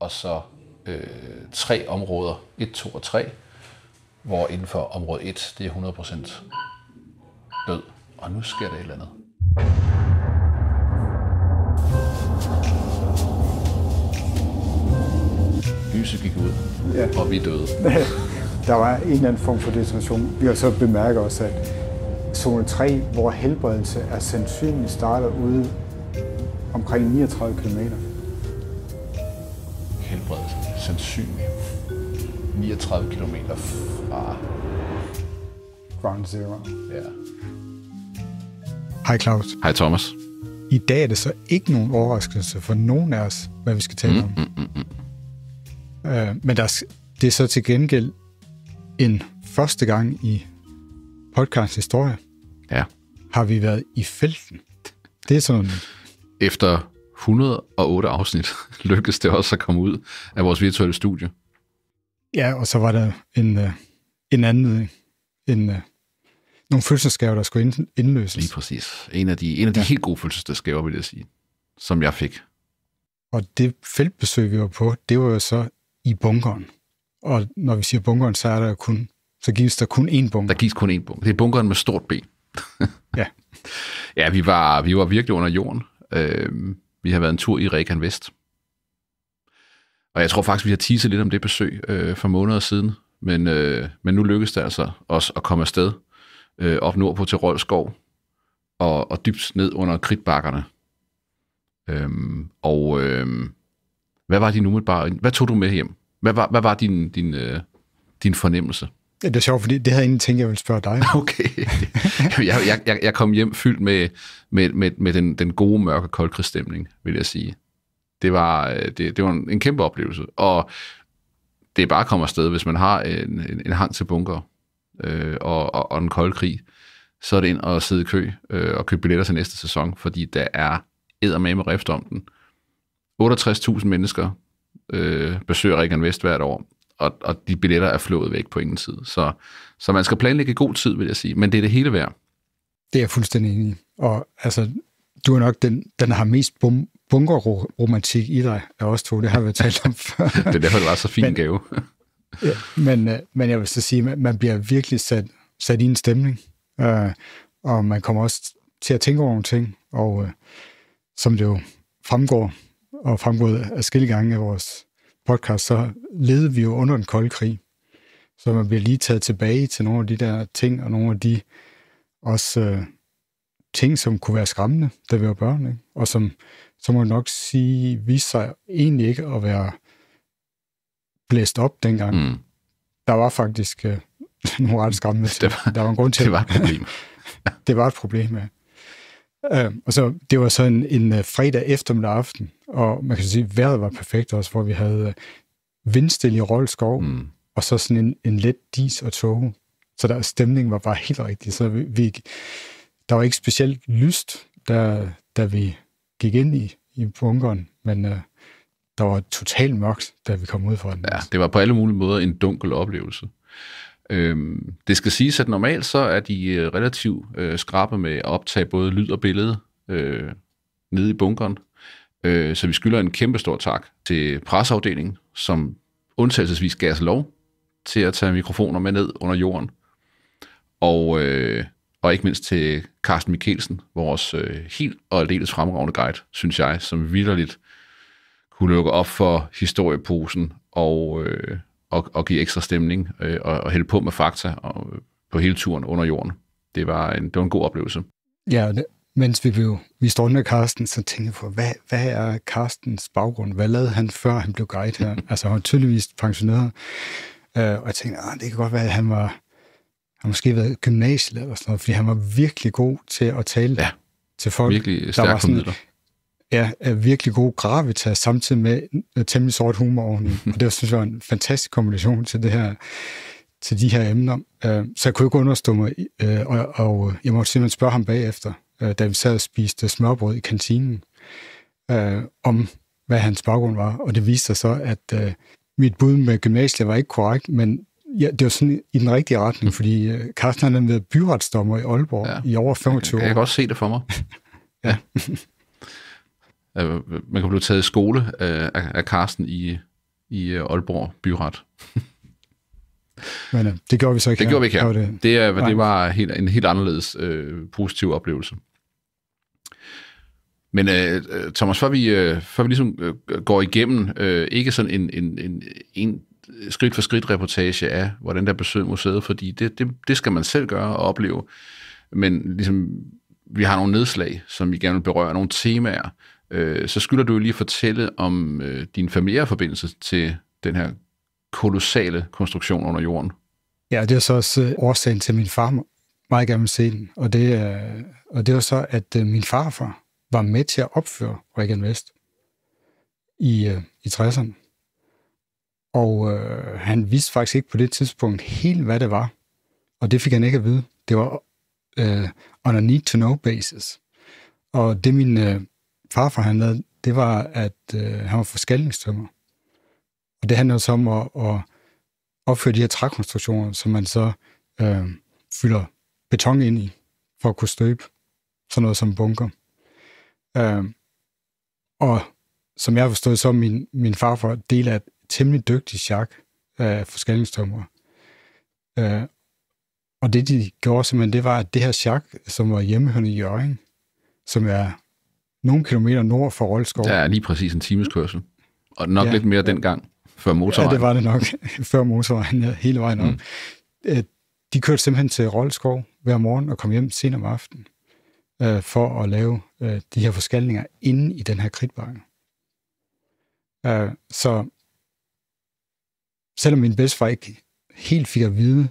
og så 3 områder, 1, 2 og 3, hvor inden for område 1, det er 100% død. Og nu sker der et eller andet. Lyset gik ud, og vi døde. Der var en eller anden form for detonation. Vi har så bemærket også, at zone 3, hvor helbredelse er sandsynligt, starter ude omkring 39 km. Helbredelse sandsynligt 39 km fra Ground Zero. Ja. Hej Claus. Hej Thomas. I dag er det så ikke nogen overraskelse for nogen af os, hvad vi skal tale om. Men det er så til gengæld en første gang i podcastens historie, har vi været i felten. Det er sådan... Efter 108 afsnit lykkedes det også at komme ud af vores virtuelle studie. Ja, og så var der en anden... nogle fødselsdagsgaver, der skulle indløses. Lige præcis. En af de helt gode fødselsdagsgaver, vil jeg sige, som jeg fik. Og det feltbesøg, vi var på, det var jo så i bunkeren. Og når vi siger bunkeren, så gives der kun én bunker. Der gives kun én bunker. Det er bunkeren med stort B. Ja. Ja, vi var virkelig under jorden. Vi har været en tur i Regan Vest. Og jeg tror faktisk, vi har teaset lidt om det besøg for måneder siden. Men nu lykkedes det altså også at komme afsted op nordpå til Rold Skov og dybt ned under kridtbakkerne. Hvad var din umiddelbare... Hvad tog du med hjem? Hvad var din fornemmelse? Ja, det er sjovt, fordi det havde jeg egentlig tænkt, jeg ville spørge dig. Okay. Jeg kom hjem fyldt med den gode, mørke koldkrigsstemning, vil jeg sige. Det var en kæmpe oplevelse, og det er bare at komme afsted, hvis man har en hang til bunker og den kolde krig, så er det ind og sidde i kø og købe billetter til næste sæson, fordi der er eddermame rift om den. 68.000 mennesker besøger Regan Vest hvert år, og de billetter er flået væk på ingen tid. Så man skal planlægge i god tid, vil jeg sige, men det er det hele værd. Det er jeg fuldstændig enig i. Og altså, du er nok den har mest bunkerromantik i dig af os to, det har vi talt om før. Det er derfor, det var så fin en gave. Ja, men jeg vil så sige, at man bliver virkelig sat i en stemning, og man kommer også til at tænke over nogle ting, og som det jo fremgået af skille gange af vores podcast, så levede vi jo under den kolde krig. Så man bliver lige taget tilbage til nogle af de der ting, og nogle af de også ting, som kunne være skræmmende, da vi var børn, ikke? Og som må jeg nok sige, viste sig egentlig ikke at være blæst op dengang. Der var faktisk nogle ret skræmmende ting. Der var en grund til det. Var et problem. Det var et problem, ja. Og så, det var så en fredag eftermiddag aften, og man kan sige, at vejret var perfekt også, hvor vi havde vindstille i Rold Skov, og så sådan en let dis og tåge. Så der stemningen var bare helt rigtig. Så der var ikke specielt lyst, da vi gik ind i bunkeren, men der var totalt mørkt, da vi kom ud fra den. Ja, det var på alle mulige måder en dunkel oplevelse. Det skal siges, at normalt så er de relativt skrappe med at optage både lyd og billede nede i bunkeren. Så vi skylder en kæmpe stor tak til presseafdelingen, som undtagelsesvis gav os lov til at tage mikrofoner med ned under jorden. Og ikke mindst til Carsten Mikkelsen, vores helt og aldeles fremragende guide, synes jeg, som vitterligt kunne lukke op for historieposen og give ekstra stemning og hælde på med fakta på hele turen under jorden. Det var en god oplevelse. Ja, mens vi står med Carsten, så tænkte jeg på, hvad er Carstens baggrund? Hvad lavede han, før han blev guide her? Altså, han var tydeligvis pensioneret. Og jeg tænkte, det kan godt være, at han måske været gymnasiet eller sådan noget, fordi han var virkelig god til at tale til folk. Virkelig stærk formidler. Ja, virkelig god gravitas, samtidig med temmelig sort humor oveni. Og det synes jeg var en fantastisk kombination til de her emner. Så jeg kunne ikke understå mig, og jeg måtte simpelthen spørge ham bagefter, da vi sad og spiste smørbrød i kantinen, om hvad hans baggrund var. Og det viste sig så, at mit bud med gymnasiet var ikke korrekt, men det var sådan i den rigtige retning, fordi Carsten havde været byretsdommer i Aalborg i over 25 år. Jeg kan godt se det for mig. Ja. Man kan blive taget i skole af Carsten i Aalborg Byret. Men det gjorde vi så ikke. Det gjorde vi ikke her. Det var en helt anderledes positiv oplevelse. Men Thomas, før vi ligesom går igennem ikke sådan en skridt for skridt reportage af, hvordan der besøger museet, fordi det skal man selv gøre og opleve. Men ligesom, vi har nogle nedslag, som vi gerne vil berøre, nogle temaer. Så skylder du lige at fortælle om din familiære forbindelse til den her kolossale konstruktion under jorden. Ja, det er så også årsagen til, min far meget gerne vil se den. Og det var så, at min farfar var med til at opføre Regan Vest i 60'erne. Og han vidste faktisk ikke på det tidspunkt helt, hvad det var. Og det fik han ikke at vide. Det var on a need-to-know basis. Og det min farfar han lavede, det var, at han var forskalningstømrer. Og det handler så om at opføre de her trækonstruktioner, som man så fylder beton ind i, for at kunne støbe sådan noget som bunker. Og som jeg har forstået, så min farfar del af et temmelig dygtig sjak af forskalningstømrer. Og det, de gjorde simpelthen, det var, at det her sjak, som var hjemmehørende i Hjørring, som er nogle kilometer nord for Roldskov. Ja, lige præcis en timeskørsel. Og nok lidt mere dengang, før motorvejen. Ja, det var det nok, før motorvejen, hele vejen op. De kørte simpelthen til Roldskov hver morgen og kom hjem sent om aftenen for at lave de her forskalninger inde i den her kridtbakke. Så selvom min bedstefar ikke helt fik at vide,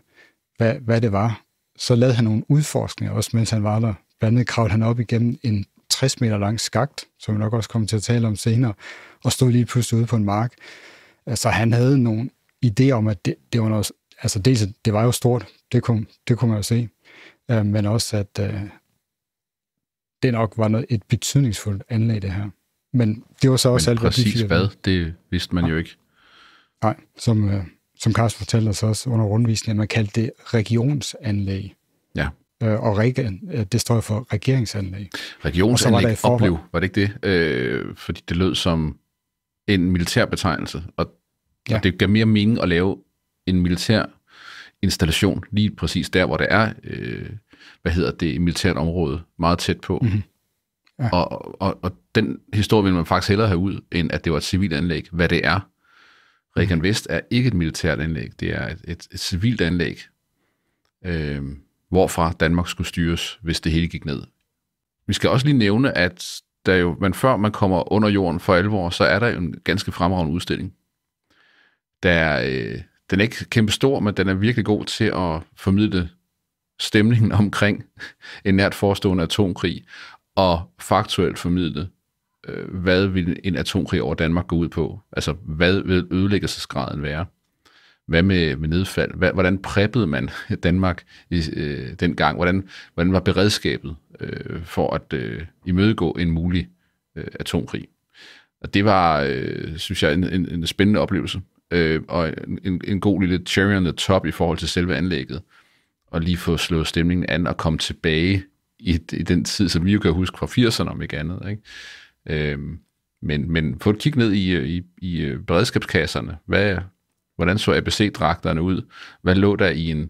hvad det var, så lavede han nogle udforskninger, også mens han var der. Blandt andet kravlede han op igennem en 60 meter lang skakt, som vi nok også kommer til at tale om senere, og stod lige pludselig ude på en mark. Altså han havde nogle idéer om, at det var noget, altså dels, det var jo stort, det kunne man jo se, men også, at det nok var et betydningsfuldt anlæg, det her. Men det var så også alt, hvad de fik. Hvad? Det vidste man jo ikke. Nej, som Carsten fortalte os også under rundvisningen, man kaldte det regionsanlæg. Ja. Og det står for regeringsanlæg. Regionsanlæg oplev, var det ikke det? Fordi det lød som en militær betegnelse, og det gav mere mening at lave en militær installation lige præcis der, hvor det er, et militært område, meget tæt på. Mm-hmm. Ja. Og den historie vil man faktisk hellere have ud, end at det var et civilt anlæg, hvad det er. Regan Vest er ikke et militært anlæg, det er et civilt anlæg, hvorfra Danmark skulle styres, hvis det hele gik ned. Vi skal også lige nævne, at før man kommer under jorden for alvor, så er der jo en ganske fremragende udstilling. Den er ikke kæmpe stor, men den er virkelig god til at formidle stemningen omkring en nært forestående atomkrig, og faktuelt formidle, hvad vil en atomkrig over Danmark gå ud på? Altså, hvad vil ødelæggelsesgraden være? Hvad med nedfald? Hvordan præppede man Danmark dengang? Hvordan var beredskabet for at imødegå en mulig atomkrig? Og det var, synes jeg, en spændende oplevelse. Og en god lille cherry on the top i forhold til selve anlægget. Og lige få slået stemningen an og komme tilbage i den tid, som vi jo kan huske fra 80'erne, om ikke andet. Ikke? Men få et kig ned i beredskabskasserne. Hvordan så ABC-dragterne ud? Hvad lå der i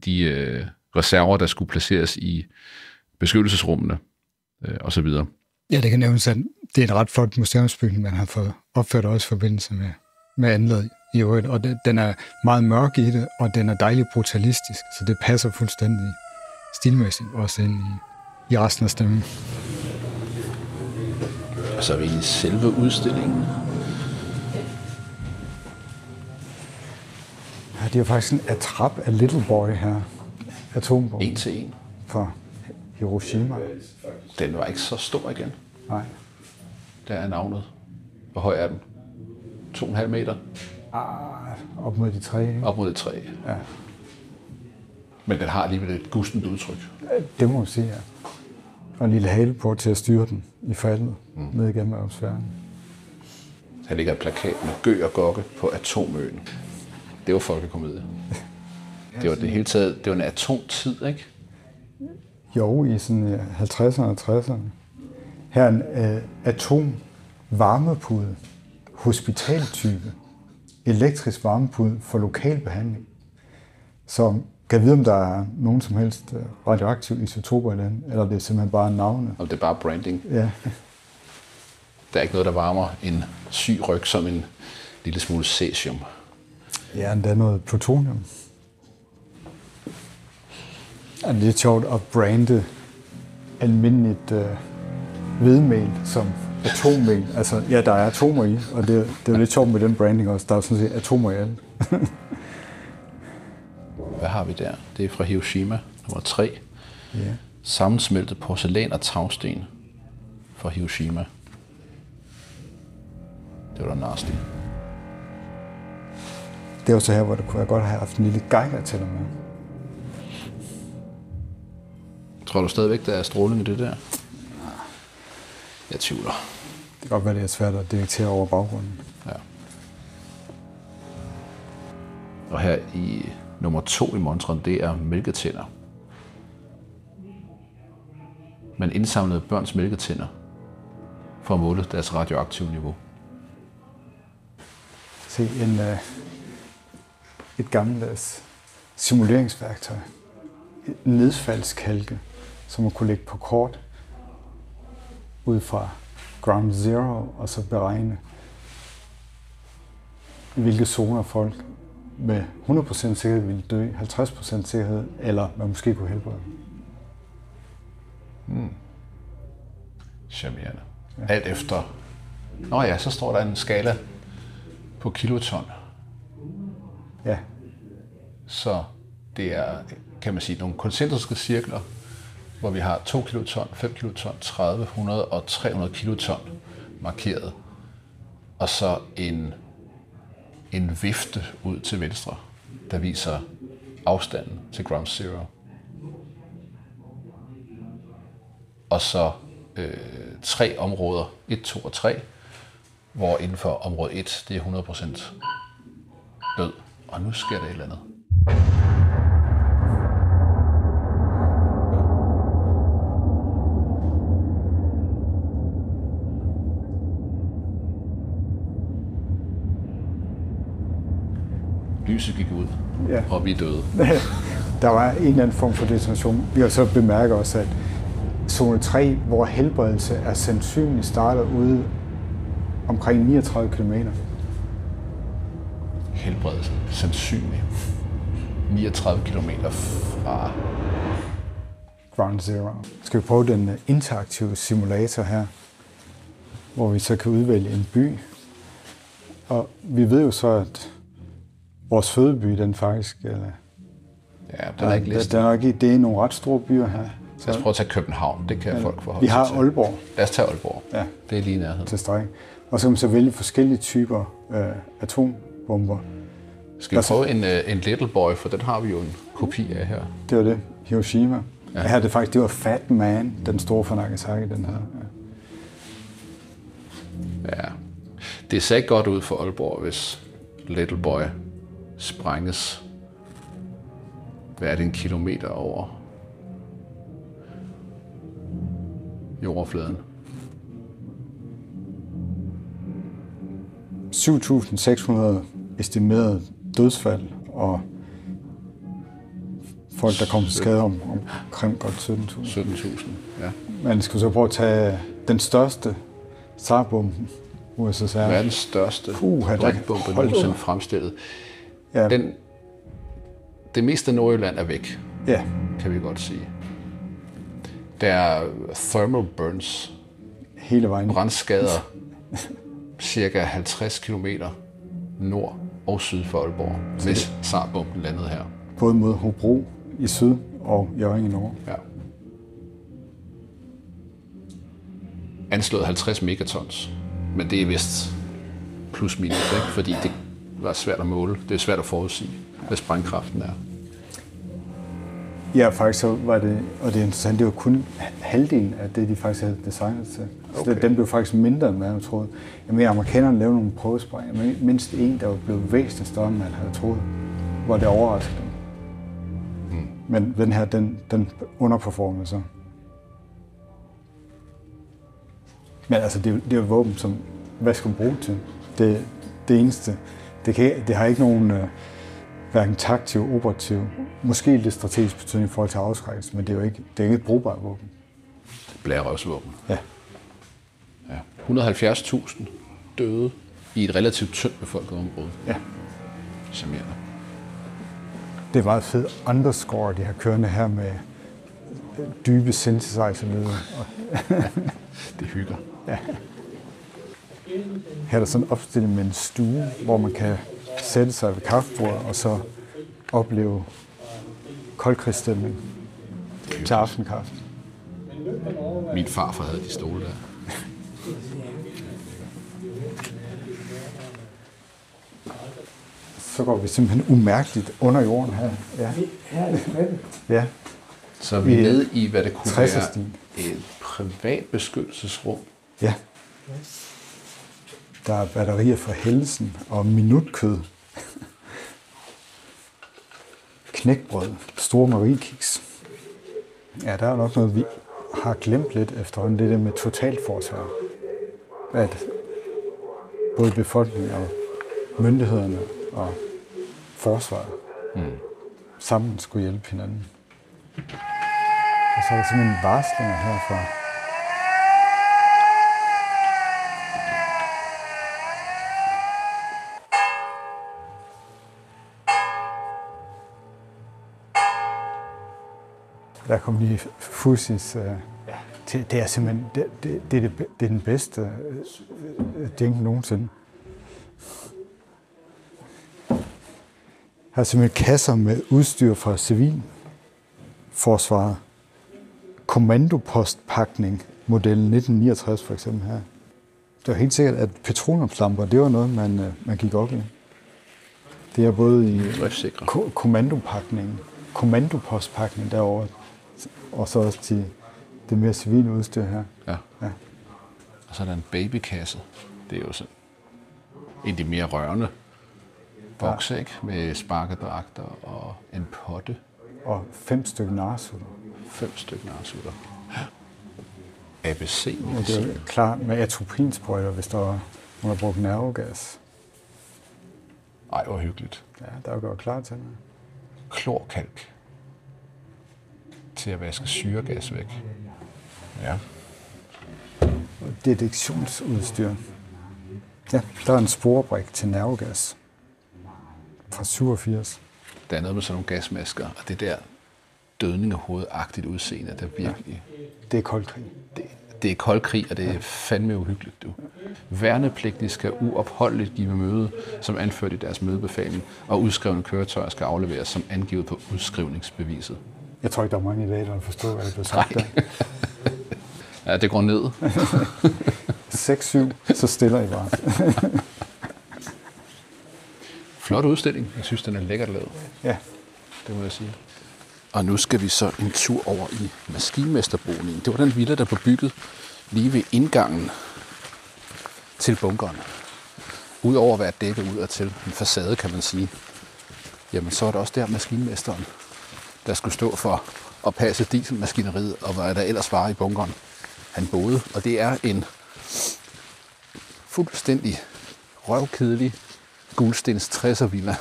de reserver, der skulle placeres i beskyttelsesrummene, og så videre? Ja, det kan nævnes, at det er en ret flot museumsbygning, man har fået opført også i forbindelse med anlægget i øvrigt, og den er meget mørk i det, og den er dejligt brutalistisk, så det passer fuldstændig stilmæssigt også ind i resten af stemmen. Og så er vi i selve udstillingen. Ja, det er faktisk en atrap af Little Boy her. Atombomben. 1 til 1. Fra Hiroshima. Den var ikke så stor igen. Nej. Der er navnet. Hvor høj er den? 2,5 meter? Op mod de 3. Ikke? Op mod de 3. Ja. Men den har alligevel et gustent udtryk. Det må man sige, ja. Og en lille hale på til at styre den i faldet ned igennem atmosfæren. Der ligger et plakat med Gø og Gokke på Atomøen. Det var folkekomedie. Det var det hele taget, det var en atomtid, ikke? Jo, i sådan 50'erne og 60'erne. Her er en atomvarmepude. hospitaltype elektrisk varmepude for lokal behandling. Så kan jeg vide, om der er nogen som helst radioaktive isotoper i den, eller det er simpelthen bare navne. Og det er bare branding. Ja. Der er ikke noget, der varmer en syg ryg som en lille smule cesium. Ja, der er noget plutonium. Det er lidt sjovt at brande almindeligt hvedemel som atommel. Altså, ja, der er atomer i, og det er jo lidt sjovt med den branding også. Der er sådan set atomer i alt. Hvad har vi der? Det er fra Hiroshima, nummer 3. Ja. Sammensmeltet porcelæn og tagsten fra Hiroshima. Det var da nasty. Det er jo så her, hvor det kunne være godt at have haft en lille geiger til dig med. Tror du stadigvæk, der er stråling i det der? Jeg tvivler. Det kan godt være, det er svært at detektere over baggrunden. Ja. Og her i nummer 2 i montren, det er mælketænder. Man indsamlede børns mælketænder for at måle deres radioaktive niveau. Se, et gammeldags simuleringsværktøj. En nedfaldskalke, som man kunne lægge på kort ud fra ground zero, og så beregne, i hvilke zoner folk med 100% sikkerhed ville dø, 50% sikkerhed, eller man måske kunne helbrede. Charmerende. Ja. Alt efter... Nå ja, så står der en skala på kiloton. Ja. Så det er, kan man sige, nogle koncentriske cirkler, hvor vi har 2 kiloton, 5 kiloton, 30, 100 og 300 kiloton markeret. Og så en vifte ud til venstre, der viser afstanden til ground zero. Og så 3 områder, 1, 2 og 3, hvor inden for område 1, det er 100% død. Og nu sker der et eller andet. Lyset gik ud, ja. Og vi er døde. Der var en eller anden form for detonation. Vi har så bemærket også, at zone 3, hvor helbredelse er sandsynligt, starter ude omkring 39 km. Helbredelse sandsynligt 39 km fra ground zero. Skal vi prøve den interaktive simulator her, hvor vi så kan udvælge en by. Og vi ved jo så, at vores fødeby, den faktisk... Ja, den er ikke listet. Det er nogle ret store byer her. Så lad os prøve at tage København. Det kan folk forholde sig til. Vi har Aalborg. Lad os tage Aalborg. Ja. Det er lige nærheden. Til streg. Og så kan man så vælge forskellige typer atombomber. Skal vi prøve en Little Boy, for den har vi jo en kopi af her. Det var det. Hiroshima. Ja. Her det var Fat Man, den store fra Nagasaki, den her. Ja. Det ser ikke godt ud for Aalborg, hvis Little Boy sprænges. Hvad er det, 1 kilometer over jordoverfladen? 7.600 estimerede dødsfald, og folk, der kom til skade omkring godt 17.000. 17.000, ja. Man skal så prøve at tage den største SAR-bombe, USSR. Verdens største brækbombe nogensinde fremstillet. Ja. Det meste af Nordjylland er væk, ja. Kan vi godt sige. Der er thermal burns, hele vejen. Brandskader, cirka 50 kilometer nord og syd for Aalborg, hvis SAR-bomben landede her. Både mod Hobro i syd og Hjørring i nord. Ja. Anslået 50 megatons, men det er vist plus minus, ikke? Fordi det var svært at måle. Det er svært at forudsige, hvad sprængkraften er. Ja, faktisk så var det, og det er interessant, det var kun halvdelen af det, de faktisk havde designet til. Okay. Så den blev faktisk mindre, end man troede. Jeg mener, amerikanerne lavede nogle prøvespræng. Mindst en, der var blevet væsentligt større, end man havde troet. Hvor det overraskede dem. Men den her, den underperformede så. Men altså, det er jo et våben, som hvad skal man bruge til? Det eneste. Det har ikke nogen hverken taktiv, operativ, måske lidt strategisk betydning i forhold til afskrækkelse, men det er jo ikke et brugbart våben. Blærerøvsvåben. Ja. 170.000 døde i et relativt tyndt befolket område. Ja. Charmerende. Det er meget fedt underscore, de har kørende her med dybe synthesizer-lyde. Det hygger. Ja. Her er der sådan en opstilling med en stue, hvor man kan sætte sig ved kaffebordet og så opleve koldkrigsstemning til aftenkaffen. Min farfar havde de stole der. Så går vi simpelthen umærkeligt under jorden her. Ja. Ja. Så vi er nede i, hvad det kunne være et privat beskyttelsesrum. Ja. Der er batterier fra Helsen og minutkød. Knækbrød, store mariekiks. Ja, der er nok noget, vi har glemt lidt efterhånden, det der med totalforsvar. At både befolkningen og myndighederne og forsvaret sammen skulle hjælpe hinanden. Og så er der simpelthen varslinger herfra. Der kom lige Fusis. Det er simpelthen det er den bedste dænk nogensinde. Her er simpelthen kasser med udstyr fra civilforsvaret. Kommandopostpakning, modellen 1969 for eksempel her. Det var helt sikkert, at petroleumslamper, det var noget, man gik op i. Det er både i kommandopostpakning derovre, og så også til det mere civile udstyr her. Ja. Og så er der en babykasse. Det er jo sådan en af de mere rørende bokse, ikke? Med sparkedragter og en potte. Og 5 stykker narsutter. 5 stykker narsutter. ABC. Ja, det er klar med atropinsprøjter, hvis der var brugt nervegas. Ej, hvor hyggeligt. Ja, der er jo klar til det. Klorkalk. Til at vaske syregas væk. Ja. Detektionsudstyr. Ja, der er en sporebrik til nervegas. Fra 87. Der er noget med sådan nogle gasmasker, og det der dødningehovedagtigt udseende, der virkelig... Ja, det er kold krig. Det er kold krig, og det er fandme uhyggeligt, du. Værnepligtige skal uopholdeligt give møde, som anført i deres mødebefaling, og udskrevne køretøjer skal afleveres som angivet på udskrivningsbeviset. Jeg tror ikke, der er mange i dag, der forstår, hvad det blev sagt der. Ja, det går ned. 6-7, så stiller I bare. Flot udstilling. Jeg synes, den er lækkert lavet. Ja. Det må jeg sige. Og nu skal vi så en tur over i maskinmesterboligen. Det var den villa, der blev bygget lige ved indgangen til bunkeren. Udover at være dækket ud til en facade, kan man sige. Jamen, så er det også der maskinmesteren, der skulle stå for at passe dieselmaskineriet, og hvad der ellers var i bunkeren, han boede. Og det er en fuldstændig røvkedelig gulstens 60'er villa,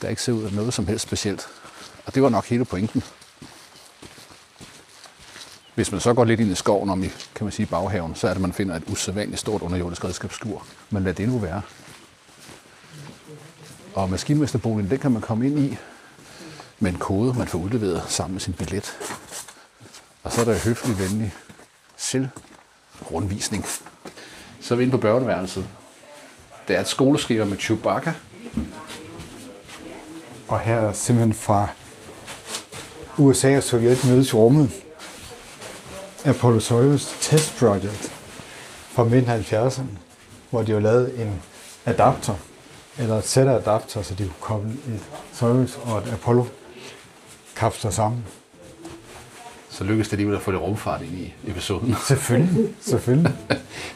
der ikke ser ud af noget som helst specielt. Og det var nok hele pointen. Hvis man så går lidt ind i skoven om i, kan man sige, baghaven, så er det, man finder et usædvanligt stort underjordisk redskabsskur. Men lad det nu være. Og maskinmesterboligen, den kan man komme ind i med en kode, man får udleveret sammen med sin billet. Og så er der høflig, venlig selvrundvisning. Så er vi inde på børneværelset. Der er et skoleskema med Chewbacca. Og her er simpelthen fra USA og Sovjet mødes i rummet. Apollo-Soyuz Test Project fra midten af 70'erne, hvor de har lavet en adapter, eller et sæt af adapter, så de kunne koble et Soyuz og et Apollo-kapsler sammen. Så lykkedes det alligevel at få det rumfart ind i episoden. Selvfølgelig.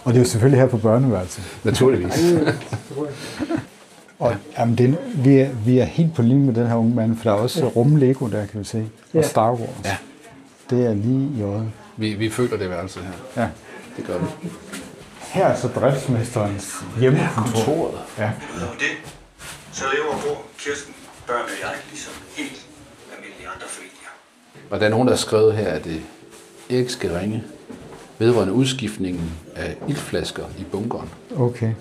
Og det er jo selvfølgelig her på børneværelset. Naturligvis. Og jamen, vi er helt på linje med den her unge mand, for der er også rum-Lego der, kan vi se. Og Star Wars. Det er lige i øjet. Vi føler det værelse her. Ja. Det gør vi. her er så driftsmesterens hjemmekontor. Ja. Udover det, så lever og bor Kirsten, børn og jeg, ligesom helt almindelige andre familier. Og der er nogen, der har skrevet her, at Erik skal ringe vedrørende udskiftningen af iltflasker i bunkeren. Okay.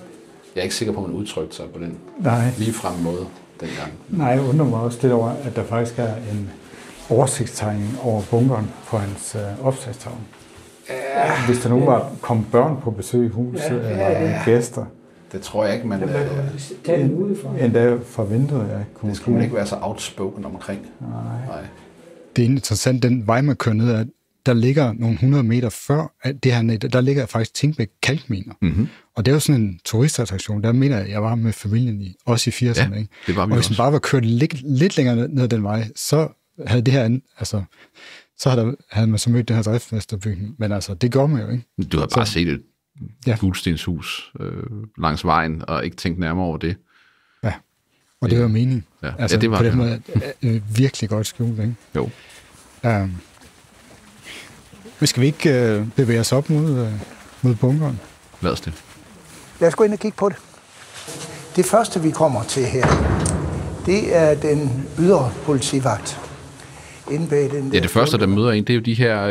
Jeg er ikke sikker på, at man udtrykte sig på den ligefremme måde dengang. Nej, jeg undrer mig også lidt over, at der faktisk er en oversigtstegning over bunkeren på hans opslagstavle. Ja, hvis der nu var kom børn på besøg i huset, eller gæster. Det tror jeg ikke, man... Endda fra vinduet, ja. Det skulle man ikke være så outspoken omkring. Nej. Det er interessant, den vej, man kører ned, at der ligger nogle 100 meter før det her net, der ligger faktisk Tingbæk kalkminer. Mm-hmm. Og det er jo sådan en turistattraktion. Der mener jeg var med familien også i 80'erne. Ja, det var vi. Og hvis man bare var kørt lidt længere ned ad den vej, så havde det her, altså, så havde man så mødt den her driftsmesterbygning. Men altså, det gør man jo ikke. Du har bare set et gulstenshus langs vejen, og ikke tænkt nærmere over det. Ja, og det var meningen. Ja. Altså, ja, det var på den måde virkelig godt skjult, ikke? Jo. Men skal vi ikke bevæge os op mod bunkeren? Lad os det. Lad os gå ind og kigge på det. Det første, vi kommer til her, det er den ydre politivagt. Ja, det første, der møder en, det er jo de her,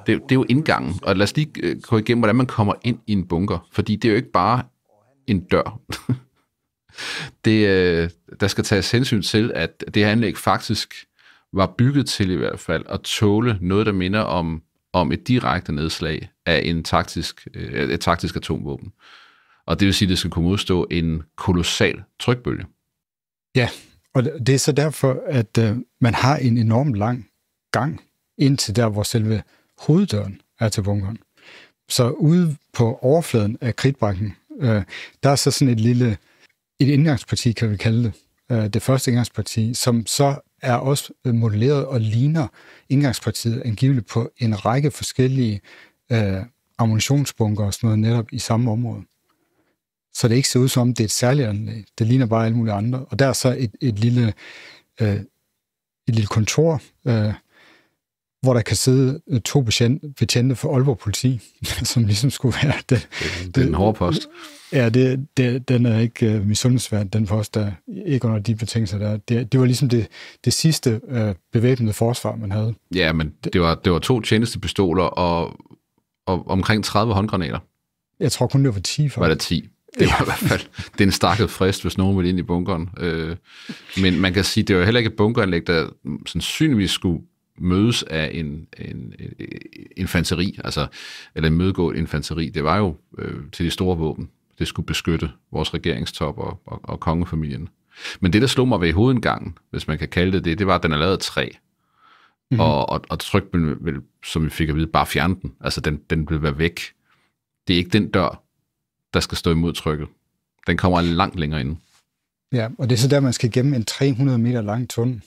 det er jo indgangen. Og lad os lige gå igennem, hvordan man kommer ind i en bunker. Fordi det er jo ikke bare en dør. Der skal tages hensyn til, at det her anlæg faktisk var bygget til i hvert fald at tåle noget, der minder om et direkte nedslag af et taktisk atomvåben. Og det vil sige, at det skal kunne modstå en kolossal trykbølge. Ja, og det er så derfor, at man har en enorm lang gang ind til der, hvor selve hoveddøren er til bunkeren. Så ude på overfladen af kridtbakken, der er så sådan et indgangsparti, kan vi kalde det. Det første indgangsparti, som så er også modelleret og ligner indgangspartiet angiveligt på en række forskellige ammunitionsbunker og sådan noget netop i samme område. Så det ikke ser ud som om, det er et særligt anlæg. Det ligner bare alle mulige andre. Og der er så et lille kontor, hvor der kan sidde 2 betjente for Aalborg Politi, som ligesom skulle være det. Det er en hård post. Ja, den er ikke misundelsesværd, den post der ikke under de betingelser der. Det var ligesom det sidste bevæbnede forsvar, man havde. Ja, men det var 2 tjenestepistoler og omkring 30 håndgranater. Jeg tror kun, det var 10 for. Var det 10? Det var i hvert fald det er en stakket frist, hvis nogen ville ind i bunkeren. Men man kan sige, det var heller ikke et bunkeranlæg, der sandsynligvis skulle mødes af en infanteri, altså, eller imødegå infanteri. Det var jo til de store våben. Det skulle beskytte vores regeringstop og kongefamilien. Men det, der slog mig ved hovedindgangen, hvis man kan kalde det, det var, at den er lavet af træ. Mm-hmm. Og trykbølgen vil, som vi fik at vide, bare fjerne den. Altså, den vil være væk. Det er ikke den dør, der skal stå imod trykket. Den kommer langt længere inde. Ja, og det er så der, man skal gennem en 300 meter lang tunnel.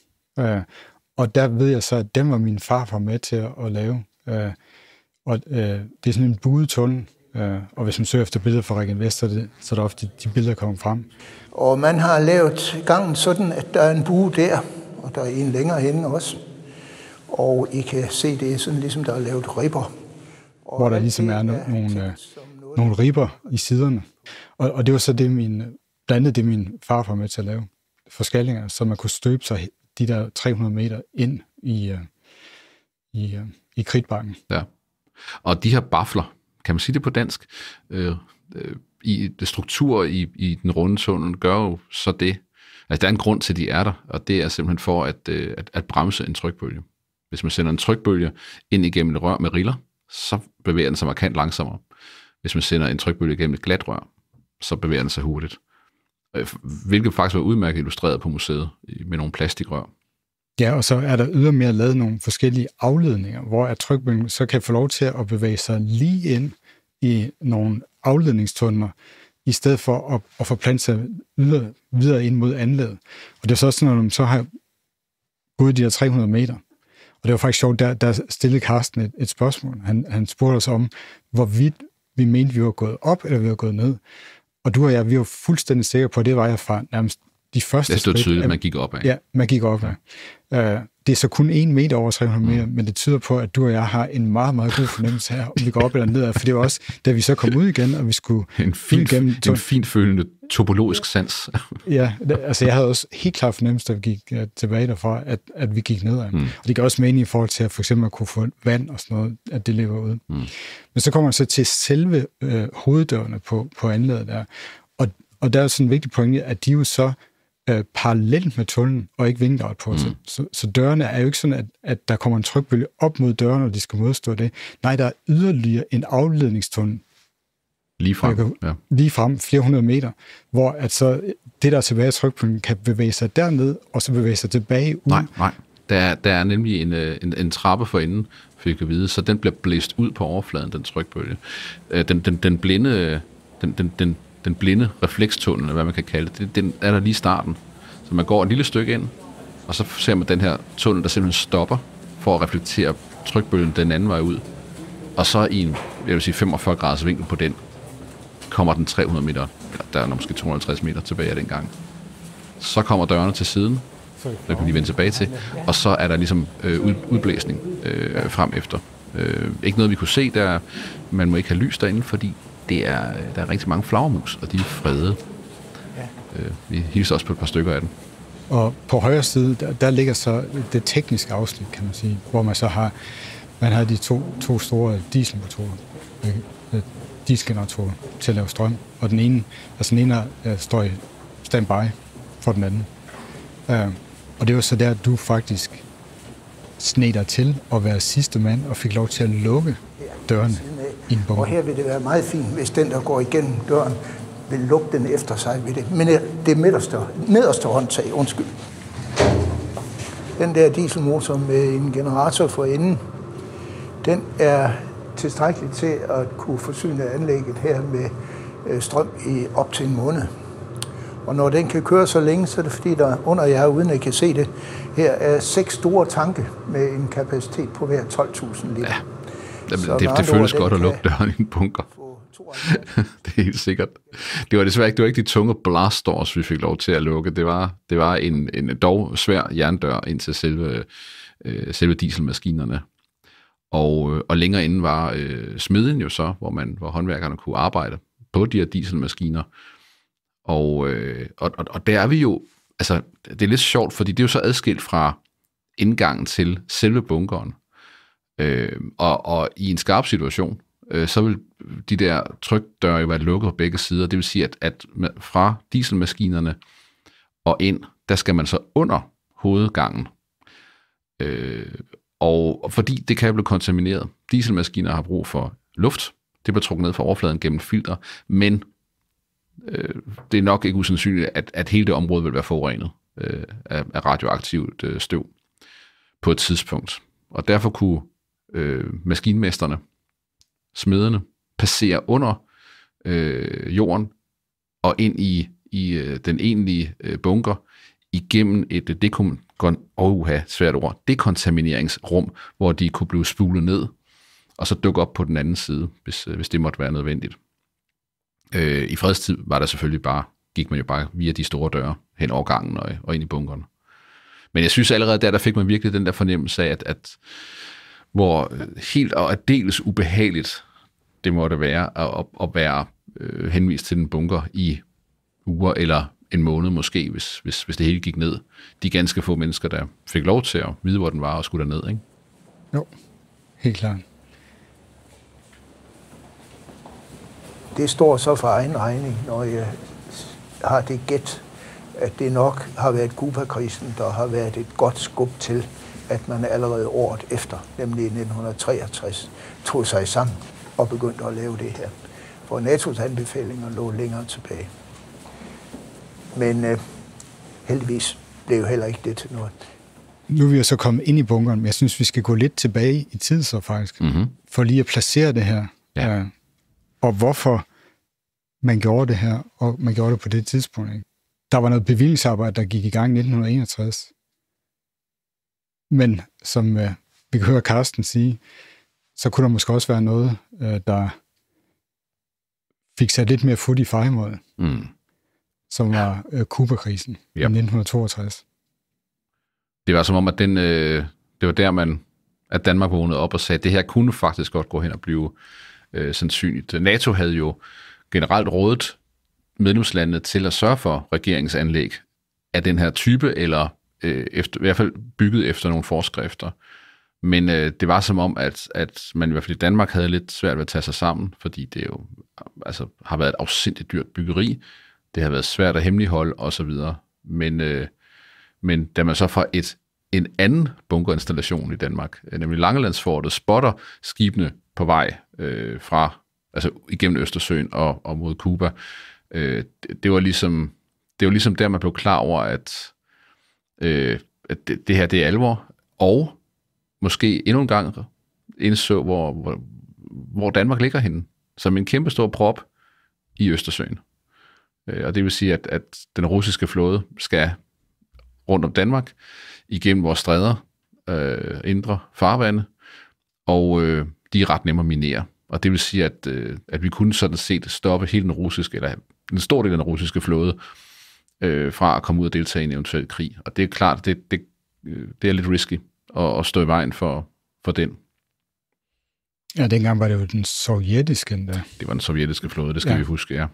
Og der ved jeg så, at den var min farfar med til at lave. Og det er sådan en buet tunnel. Og hvis man søger efter billeder fra Region Vest, så er der ofte de billeder, der kommer frem. Og man har lavet gangen sådan, at der er en bue der, og der er en længere henne også. Og I kan se, det er sådan ligesom, der er lavet ribber. Hvor der ligesom er nogle ribber i siderne. Og det var så det, blandt andet det, min farfar med til at lave. Forskallinger, så man kunne støbe sig de der 300 meter ind i kridtbakken. Ja. Og de her bafler, kan man sige det på dansk, i struktur i den runde tunnel gør jo så det. Altså, der er en grund til, at de er der, og det er simpelthen for at bremse en trykbølge. Hvis man sender en trykbølge ind igennem et rør med riller, så bevæger den sig markant langsommere. Hvis man sender en trykbølge igennem et glat rør, så bevæger den sig hurtigt. Hvilket faktisk var udmærket illustreret på museet med nogle plastikrør. Ja, og så er der ydermere lavet nogle forskellige afledninger, hvor trykbølgen så kan få lov til at bevæge sig lige ind i nogle afledningstunneler, i stedet for at forplante sig videre ind mod anlægget. Og det er så også sådan, at man så har gået de der 300 meter. Og det var faktisk sjovt, der stillede Carsten et spørgsmål. Han spurgte os om, hvorvidt vi mente, vi var gået op, eller vi var gået ned. Og du og jeg, vi var fuldstændig sikre på, at det var jeg fra nærmest de første skridt. Det stod tydeligt, at man gik op af. Ja, man gik op af. det er så kun 1 meter over 300 meter, men det tyder på, at du og jeg har en meget, meget god fornemmelse her, om vi går op eller ned. For det var også, da vi så kom ud igen, og vi skulle en finfølende topologisk sans. Ja, altså jeg havde også helt klart fornemmelse, da vi gik tilbage derfra, at vi gik nedad. Og det gav også mening i forhold til at for eksempel at kunne få vand og sådan noget, at det ligger ude. Men så kommer man så til selve hoveddørene på anlægget der. Og der er sådan en vigtig pointe, at de jo så parallelt med tunnelen, og ikke vinkelret på. Så dørene er jo ikke sådan, at der kommer en trykbølge op mod dørene, og de skal modstå det. Nej, der er yderligere en afledningstunnel. Lige frem, ja. Lige frem, flere hundrede meter, hvor at så det, der er tilbage af trykbølgen, kan bevæge sig derned, og så bevæge sig tilbage ud. Nej. Der er nemlig en trappe for enden, fik jeg at vide, så den bliver blæst ud på overfladen, den trykbølge. Den blinde reflekstunnel, eller hvad man kan kalde det, den er der lige i starten. Så man går et lille stykke ind, og så ser man den her tunnel, der simpelthen stopper for at reflektere trykbølgen den anden vej ud. Og så i en, 45 graders vinkel på den, kommer den 300 meter, der er måske 250 meter tilbage af den gang. Så kommer dørene til siden, det kan vi lige vende tilbage til, og så er der ligesom udblæsning frem efter. Ikke noget, vi kunne se, der man må ikke have lys derinde, fordi der er rigtig mange flagermus, og de er fredede. Vi hilser også på et par stykker af dem. Og på højre side, der ligger så det tekniske afsnit, kan man sige, hvor man så har de to store dieselmotorer, dieselgeneratorer til at lave strøm, og den ene står i standby for den anden. Og det var så der, du faktisk sneg dig til at være sidste mand og fik lov til at lukke dørene i en bunker. Og her vil det være meget fint, hvis den, der går igennem døren, vil lukke den efter sig ved det. Men det nederste håndtag, undskyld. Den der dieselmotor med en generator for enden, den er tilstrækkelig til at kunne forsyne anlægget her med strøm i op til en måned. Og når den kan køre så længe, så er det fordi, der under jer, uden at I kan se det, her er 6 store tanke med en kapacitet på hver 12.000 liter. Ja. Det føles godt at lukke døren i en bunker. Det er helt sikkert. Det var desværre ikke de tunge blastdoors, vi fik lov til at lukke. Det var en dog svær jerndør ind til selve dieselmaskinerne. Og længere inden var smeden jo så, hvor håndværkerne kunne arbejde på de her dieselmaskiner. Og der er vi jo, altså det er lidt sjovt, fordi det er jo så adskilt fra indgangen til selve bunkeren. Og i en skarp situation, så vil de der trykdøre jo være lukket på begge sider. Det vil sige, at fra dieselmaskinerne og ind, der skal man så under hovedgangen. Og fordi det kan blive kontamineret. Dieselmaskiner har brug for luft. Det bliver trukket ned fra overfladen gennem filter, men det er nok ikke usandsynligt, at hele det område vil være forurenet af radioaktivt støv på et tidspunkt. Og derfor kunne maskinmesterne, smedene, passere under jorden og ind i den egentlige bunker igennem et dekontamineringsrum, hvor de kunne blive spulet ned og så dukke op på den anden side, hvis det måtte være nødvendigt. I fredstid gik man jo bare via de store døre hen over gangen og ind i bunkeren. Men jeg synes allerede der fik man virkelig den der fornemmelse af, at hvor helt og aldeles ubehageligt det måtte være at være henvist til en bunker i uger eller en måned måske, hvis det hele gik ned. De ganske få mennesker, der fik lov til at vide, hvor den var og skulle derned, ikke? Jo, helt klart. Det står så for egen regning, når jeg har det gæt, at det nok har været Cuba-krisen, der har været et godt skub til, at man allerede året efter, nemlig i 1963, tog sig sammen og begyndte at lave det her. For NATO's anbefalinger lå længere tilbage. Men heldigvis blev heller ikke det til noget. Nu er vi jo så kommet ind i bunkeren, men jeg synes, vi skal gå lidt tilbage i tid så faktisk, for lige at placere det her. Ja. Og hvorfor man gjorde det her, og man gjorde det på det tidspunkt. Ikke? Der var noget bevillingsarbejde, der gik i gang i 1961. Men som vi kan høre Carsten sige, så kunne der måske også være noget, der fik sat lidt mere fod i fejmålet, som var Cuba-krisen i 1962. det var som om, at det var der, at Danmark vågnede op og sagde, at det her kunne faktisk godt gå hen og blive sandsynligt. NATO havde jo generelt rådet medlemslandene til at sørge for regeringsanlæg af den her type, eller i hvert fald bygget efter nogle forskrifter. Men det var som om, at man i hvert fald i Danmark havde lidt svært ved at tage sig sammen, fordi det jo har været et afsindigt dyrt byggeri. Det har været svært at hemmeligholde osv. Men da man så fra en anden bunkerinstallation i Danmark, nemlig Langelandsfortet, spotter skibene på vej igennem Østersøen og mod Cuba, det var ligesom der, man blev klar over, at det her, det er alvor, og måske endnu en gang indså, hvor Danmark ligger henne, som en kæmpe stor prop i Østersøen. Og det vil sige, at den russiske flåde skal rundt om Danmark, igennem vores stræder, indre farvande, og de er ret nemme at minere. Og det vil sige, at vi kunne sådan set stoppe hele den russiske, eller en stor del af den russiske flåde, fra at komme ud og deltage i en eventuel krig. Og det er klart, det er lidt risky at stå i vejen for den. Ja, dengang var det jo den sovjetiske endda. Det var den sovjetiske flåde, det skal vi huske, ja.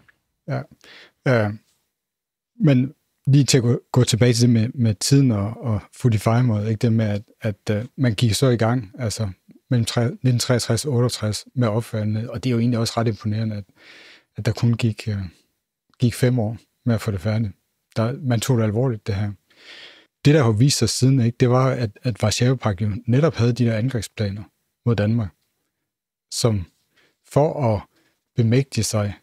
Men lige til at gå tilbage til det med tiden og Fuji-Five-måde, ikke det med, at man gik så i gang, altså mellem 1963 og 68 med opførende, og det er jo egentlig også ret imponerende, at der kun gik 5 år med at få det færdigt. Man tog det alvorligt, det her. Det, der har vist sig siden, ikke, det var, at Warszawapagten jo netop havde de der angrebsplaner mod Danmark, som for at bemægtige sig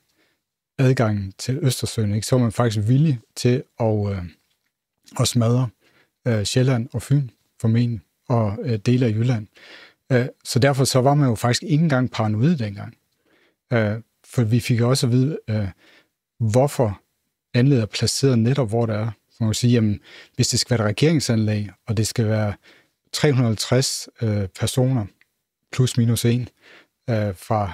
adgangen til Østersøen, ikke, så var man faktisk villig til at smadre Sjælland og Fyn formentlig, og dele af Jylland. Så derfor så var man jo faktisk ikke engang paranoid dengang. For vi fik også at vide, hvorfor anlægget er placeret netop, hvor det er. Man kan sige, jamen, hvis det skal være et regeringsanlæg, og det skal være 350 personer, plus minus 1, fra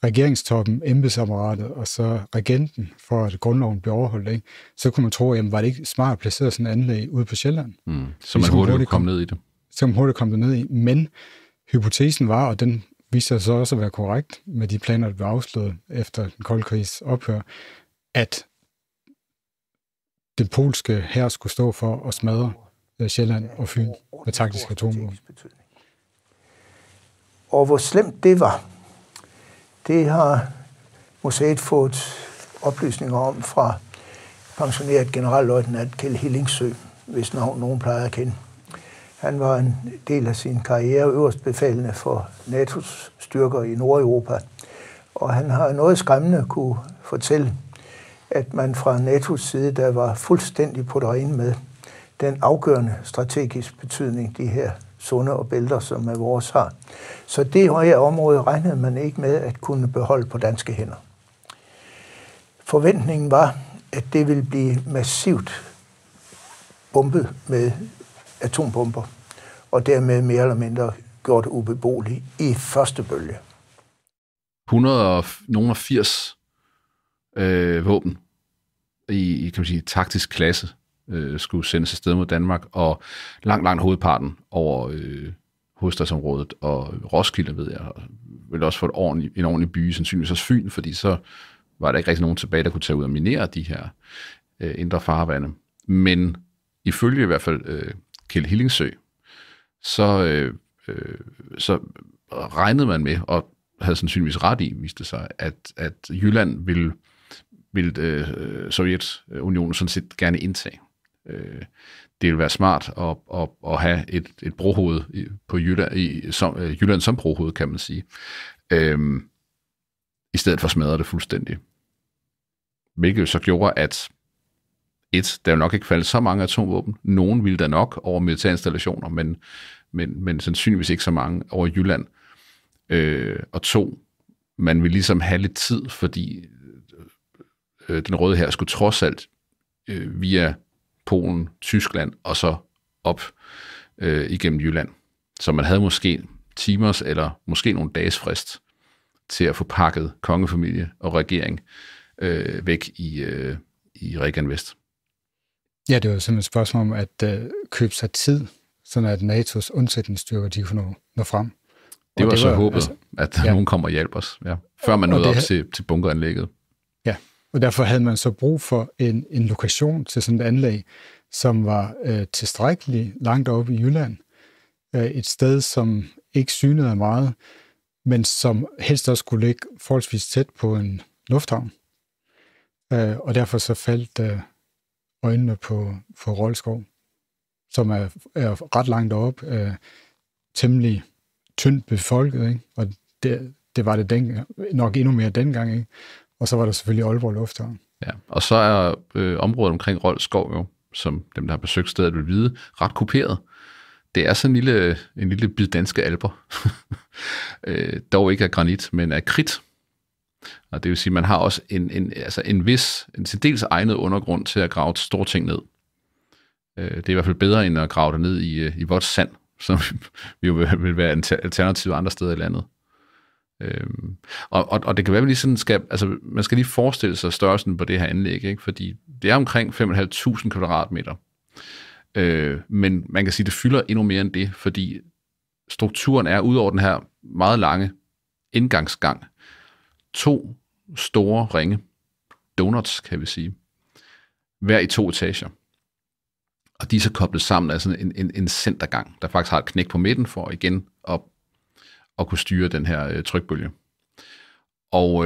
regeringstoppen, embedsapparatet og så regenten, for at grundloven bliver overholdt, ikke? Så kunne man tro, jamen, var det ikke smart at placere sådan et anlæg ude på Sjælland? Så man hurtigt kom ned i det. Så man hurtigt kom ned i. Men hypotesen var, og den viste sig så også at være korrekt med de planer, der blev afslået efter den kolde krigs ophør, at den polske hær skulle stå for at smadre Sjælland og Fyn med taktiske atomvåben. Og hvor slemt det var, det har museet fået oplysninger om fra pensioneret generalløjtnant Kjeld Hillingsø, hvis navn nogen plejer at kende. Han var en del af sin karriere øverstbefalende for NATO's styrker i Nordeuropa, og han har noget skræmmende kunne fortælle, at man fra NATO's side, der var fuldstændig på det rene med den afgørende strategisk betydning, de her zoner og bælter, som er vores har. Så det her område regnede man ikke med at kunne beholde på danske hænder. Forventningen var, at det ville blive massivt bombet med atombomber, og dermed mere eller mindre gjort ubeboeligt i første bølge. 180 våben i kan man sige, taktisk klasse skulle sendes afsted mod Danmark, og langt hovedparten over hovedstadsområdet, og Roskilde, ved jeg, ville også få en ordentlig by, sandsynligvis også Fyn, fordi så var der ikke rigtig nogen tilbage, der kunne tage ud og minere de her indre farvande. Men ifølge i hvert fald Kjeld Hillingsø, så regnede man med, og havde sandsynligvis ret i, viste det sig, at Jylland ville Sovjetunionen sådan set gerne indtage. Det ville være smart at have et brohoved på Jylland som brohoved, kan man sige, i stedet for at smadre det fuldstændig. Hvilket så gjorde, at der jo nok ikke faldt så mange atomvåben. Nogen ville der nok over militærinstallationer, men sandsynligvis ikke så mange over Jylland. Og 2, man ville ligesom have lidt tid, fordi den røde hær skulle trods alt via Polen, Tyskland og så op igennem Jylland. Så man havde måske timers eller måske nogle dages frist til at få pakket kongefamilie og regering væk i Regan Vest. Ja, det var simpelthen et spørgsmål om at købe sig tid, sådan at NATO's undsætningsstyrker, de kunne nå frem. Det var så håbet, at nogen kommer og hjælper os, før man nåede op til bunkeranlægget. Ja, og derfor havde man så brug for en lokation til sådan et anlæg, som var tilstrækkeligt langt oppe i Jylland. Et sted, som ikke synede af meget, men som helst også skulle ligge forholdsvis tæt på en lufthavn. Og derfor så faldt øjnene på Roldskov, som er ret langt op, temmelig tyndt befolket, ikke? Og det var det nok endnu mere dengang, ikke? Og så var der selvfølgelig Aalborg Lufthavn. Ja, og så er området omkring Roldskov jo, som dem, der har besøgt stedet, vil vide, ret kuperet. Det er sådan en lille bid danske alper. Dog ikke af granit, men af kridt. Og det vil sige, at man har også en til dels egnet undergrund til at grave store ting ned. Det er i hvert fald bedre, end at grave det ned i vådt sand, som jo vil være en alternativ andre steder i landet. Og det kan være, at man skal lige forestille sig størrelsen på det her anlæg, ikke? Fordi det er omkring 5.500 kvadratmeter. Men man kan sige, at det fylder endnu mere end det, fordi strukturen er, ud over den her meget lange indgangsgang, 2 store ringe, donuts kan vi sige, hver i 2 etager. Og de er så koblet sammen af sådan en centergang, der faktisk har et knæk på midten for igen at kunne styre den her trykbølge. Og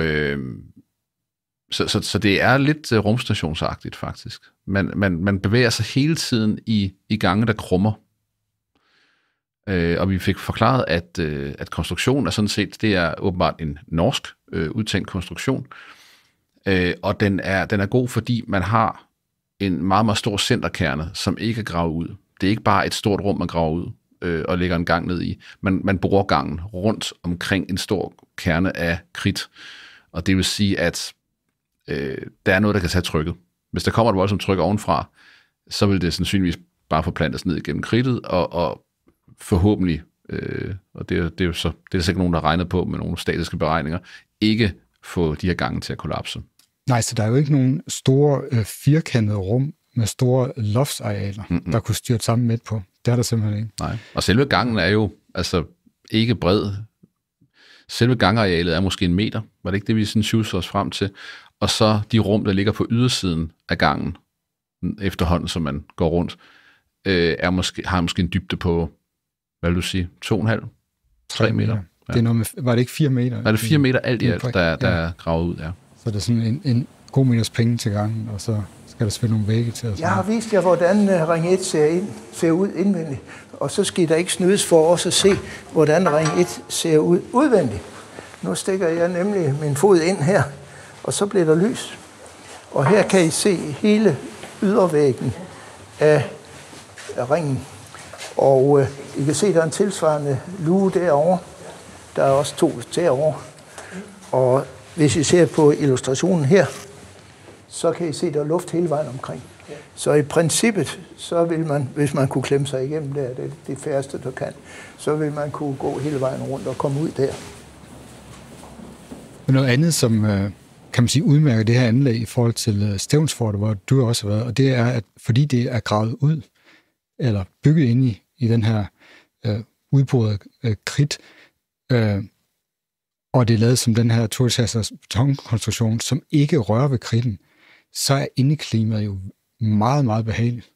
så det er lidt rumstationsagtigt faktisk. Man bevæger sig hele tiden i gange, der krummer. Og vi fik forklaret, at konstruktionen er sådan set, det er åbenbart en norsk udtænkt konstruktion. Og den er god, fordi man har en meget, meget stor centerkerne, som ikke er gravet ud. Det er ikke bare et stort rum, man graver ud og lægger en gang ned i. Man bruger gangen rundt omkring en stor kerne af kridt. Og det vil sige, at der er noget, der kan tage trykket. Hvis der kommer et voldsomt tryk ovenfra, så vil det sandsynligvis bare forplantes ned igennem kridtet, og forhåbentlig, og det er sikkert nogen, der har regnet på med nogle statiske beregninger, ikke få de her gange til at kollapse. Nej, så der er jo ikke nogen store firkantede rum med store loftsarealer, der kunne styre sammen midt på. Det er der simpelthen ikke. Nej, og selve gangen er jo ikke bred. Selve gangarealet er måske 1 meter. Var det ikke det, vi sådan tjuser os frem til? Og så de rum, der ligger på ydersiden af gangen, efterhånden, som man går rundt, har måske en dybde på, hvad vil du sige, 2,5? 3 meter. Ja. Det er noget med, var det ikke 4 meter? Nej, det er 4 meter alt i alt, der er gravet ud, ja. Så det er sådan en god meters penge til gangen, og så skal der selvfølgelig nogle vægge til. Jeg har vist jer, hvordan Ring 1 ser ud indvendigt, og så skal der ikke snydes for os at se, hvordan Ring 1 ser ud udvendigt. Nu stikker jeg nemlig min fod ind her, og så bliver der lys. Og her kan I se hele ydervæggen af ringen. Og I kan se, der er en tilsvarende luge derovre. Der er også 2 derovre. Og hvis I ser på illustrationen her, så kan I se, der er luft hele vejen omkring. Så i princippet, så vil man, hvis man kunne klemme sig igennem der, det færreste, der kan, så vil man kunne gå hele vejen rundt og komme ud der. Men noget andet, som kan man sige udmærker det her anlæg i forhold til Stevnsfortet, hvor du også har været, og det er, at fordi det er gravet ud, eller bygget ind i den her udborede kridt, og det er lavet som den her 2-etagers betonkonstruktion, som ikke rører ved kridten, så er indeklimaet jo meget, meget behageligt.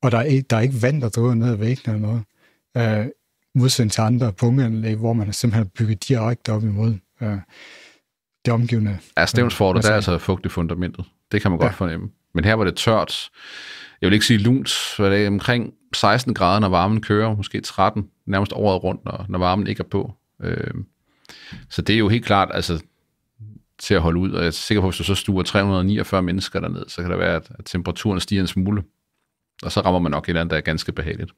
Og der er ikke vand, der drøber ned ad væggene eller noget. Modsætning til andre bunkeranlæg, hvor man simpelthen bygget direkte op imod det omgivende. Ja, Stevnsfortet, der er altså fugt i fundamentet. Det kan man godt fornemme. Men her var det tørt. Jeg vil ikke sige lunt, for det er omkring 16 grader, når varmen kører, måske 13, nærmest året rundt, når varmen ikke er på. Så det er jo helt klart til at holde ud, og jeg er sikker på, at hvis du så stuer 349 mennesker derned, så kan det være, at temperaturen stiger en smule, og så rammer man nok et eller andet, der er ganske behageligt.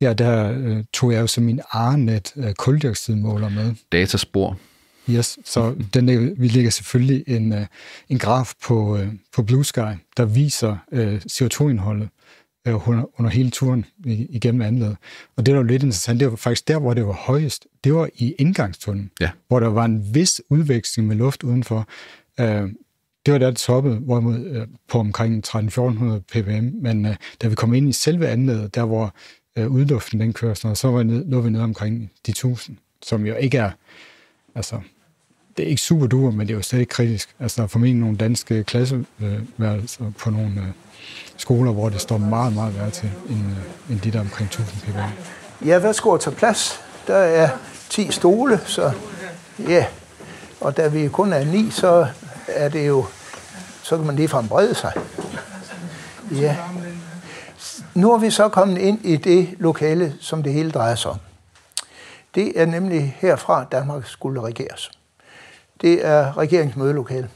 Ja, der tog jeg jo så min Arnet kuldioxidmåler med. Dataspor. Yes, så vi lægger selvfølgelig en graf på Blue Sky, der viser CO2-indholdet under hele turen igennem anlægget. Og det var jo lidt interessant, det var faktisk der, hvor det var højest. Det var i indgangstunnelen, hvor der var en vis udveksling med luft udenfor. det var der, det toppede, hvorimod på omkring 1300-1400 ppm, men da vi kom ind i selve anlægget, der hvor udluften den kører, så lå vi nede omkring de 1000, som jo ikke er, altså, det er ikke super duper, men det er jo stadig kritisk. Altså, der er formentlig nogle danske klasseværelser på nogle skoler, hvor det står meget, meget værre til, end de der omkring 1000 ppm. Ja, værsgo at tage plads. Der er 10 stole, så ja. Og da vi kun er 9, så er det jo, så kan man ligefrem brede sig. Ja. Nu er vi så kommet ind i det lokale, som det hele drejer sig om. Det er nemlig herfra, Danmark skulle regeres. Det er regeringsmødelokale.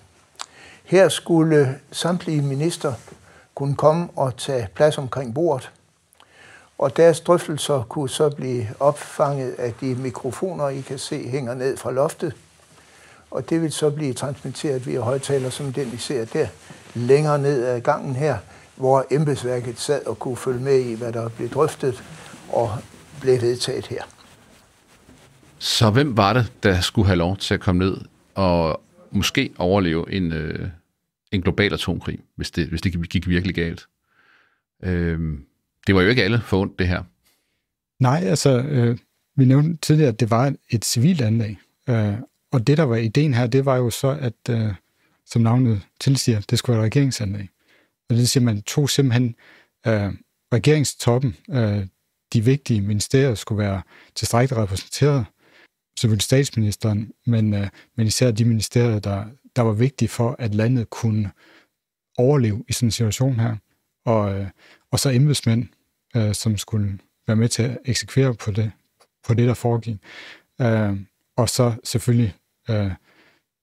Her skulle samtlige minister kunne komme og tage plads omkring bordet, og deres drøftelser kunne så blive opfanget af de mikrofoner, I kan se hænger ned fra loftet, og det vil så blive transmitteret via højttaler, som den I ser der, længere ned ad gangen her, hvor embedsværket sad og kunne følge med i, hvad der blev drøftet og blev vedtaget her. Så hvem var det, der skulle have lov til at komme ned og måske overleve en global atomkrig, hvis det gik virkelig galt? Det var jo ikke alle forundt, det her. Nej, altså, vi nævnte tidligere, at det var et civilt anlæg. Og det, der var ideen her, det var jo så, at, som navnet tilsiger, det skulle være et regeringsanlæg. Og det siger, man tog simpelthen regeringstoppen, de vigtige ministerier skulle være tilstrækkeligt repræsenteret, selvfølgelig statsministeren, men især de ministerier, der var vigtige for, at landet kunne overleve i sådan en situation her. Og så embedsmænd, som skulle være med til at eksekvere på det der foregik. Og så selvfølgelig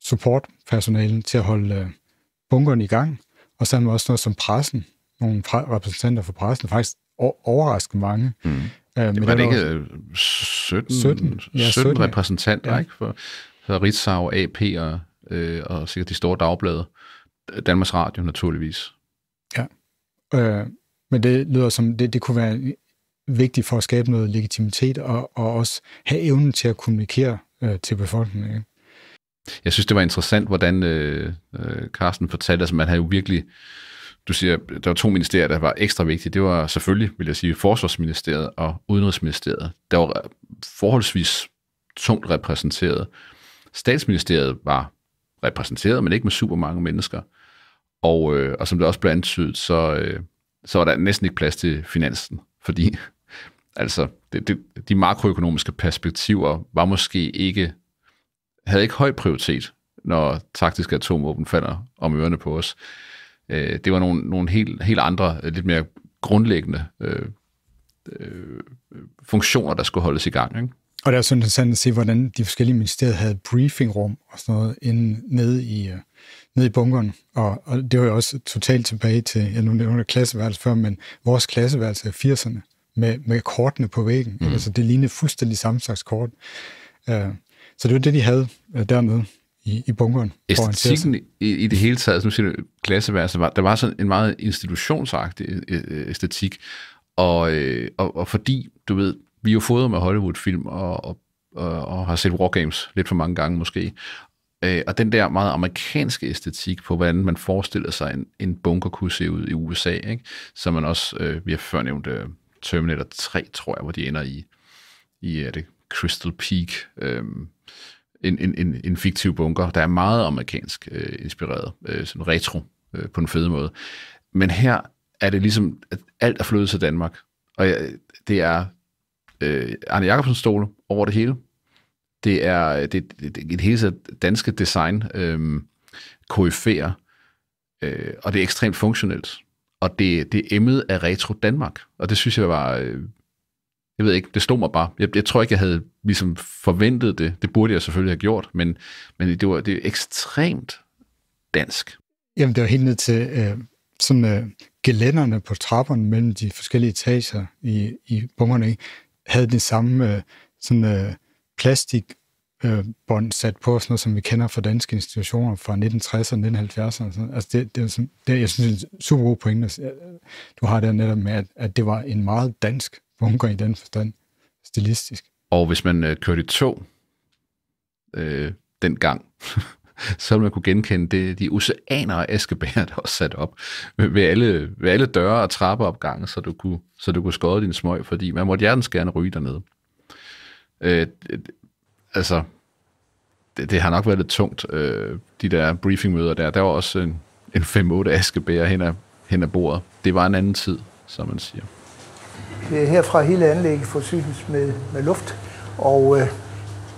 supportpersonalen til at holde bunkeren i gang. Og så havde man også noget som pressen, nogle repræsentanter for pressen, faktisk overraskende mange. Men var det ikke 17 repræsentanter, ja. Ikke? For Ritzau, AP og sikkert de store dagblade. Danmarks Radio naturligvis. Ja, men det lyder som, det kunne være vigtigt for at skabe noget legitimitet og også have evnen til at kommunikere til befolkningen. Ikke? Jeg synes, det var interessant, hvordan Carsten fortalte, altså man havde jo virkelig, du siger, der var 2 ministerier, der var ekstra vigtige. Det var selvfølgelig, vil jeg sige, Forsvarsministeriet og Udenrigsministeriet. Der var forholdsvis tungt repræsenteret. Statsministeriet var repræsenteret, men ikke med super mange mennesker. Og som det også blev antydet, så var der næsten ikke plads til finansen, fordi altså de makroøkonomiske perspektiver var måske havde ikke høj prioritet, når taktiske atomvåben falder om ørerne på os. Det var nogle helt andre, lidt mere grundlæggende funktioner, der skulle holdes i gang. Ikke? Og det er så interessant at se, hvordan de forskellige ministerier havde briefingrum og sådan noget nede i bunkeren. Og det var jo også totalt tilbage til, jeg nu nævner klasseværelse før, men vores klasseværelse af 80'erne med kortene på væggen. Altså det lignede fuldstændig samme slags kort. Så det var det, de havde dernede i bunkeren. Æstetikken i det hele taget, nu siger du klasseværelse, der var sådan en meget institutionsagtig æstetik, og fordi, du ved, vi er jo fodret med Hollywood-film og har set War Games lidt for mange gange måske, og den der meget amerikanske æstetik på, hvordan man forestiller sig en bunker kunne se ud i USA, ikke? Så man også, vi har før nævnt Terminator 3, tror jeg, hvor de ender i er det Crystal Peak, en fiktiv bunker, der er meget amerikansk inspireret, sådan retro på en fed måde. Men her er det ligesom, at alt er flyttet til Danmark, og det er Arne Jacobsens stole over det hele. Det er et hele danske design koryfæer, og det er ekstremt funktionelt, og det er emmet af retro Danmark, og det synes jeg var, jeg ved ikke, det slog mig bare. Jeg tror ikke, jeg havde ligesom forventet det. Det burde jeg selvfølgelig have gjort, men det er ekstremt dansk. Jamen, det var helt ned til sådan gelænderne på trapperne mellem de forskellige etager i bunkerne, havde det samme sådan plastikbånd sat på, sådan noget, som vi kender fra danske institutioner fra 1960'erne og 1970'erne. Altså det, jeg synes, det er en super god pointe, du har der netop med, at det var en meget dansk bunker i den forstand, stilistisk. Og hvis man kørte i tog dengang, så vil man kunne genkende de oceaner af askebæger, der var sat op ved alle døre og trappeopgange, så du kunne skåre din smøg, fordi man måtte hjertens gerne ryge dernede. Det har nok været lidt tungt, de der briefingmøder der. Der var også en 5-8 askebæger hen ad bordet. Det var en anden tid, som man siger. Herfra hele anlægget forsynes med luft, og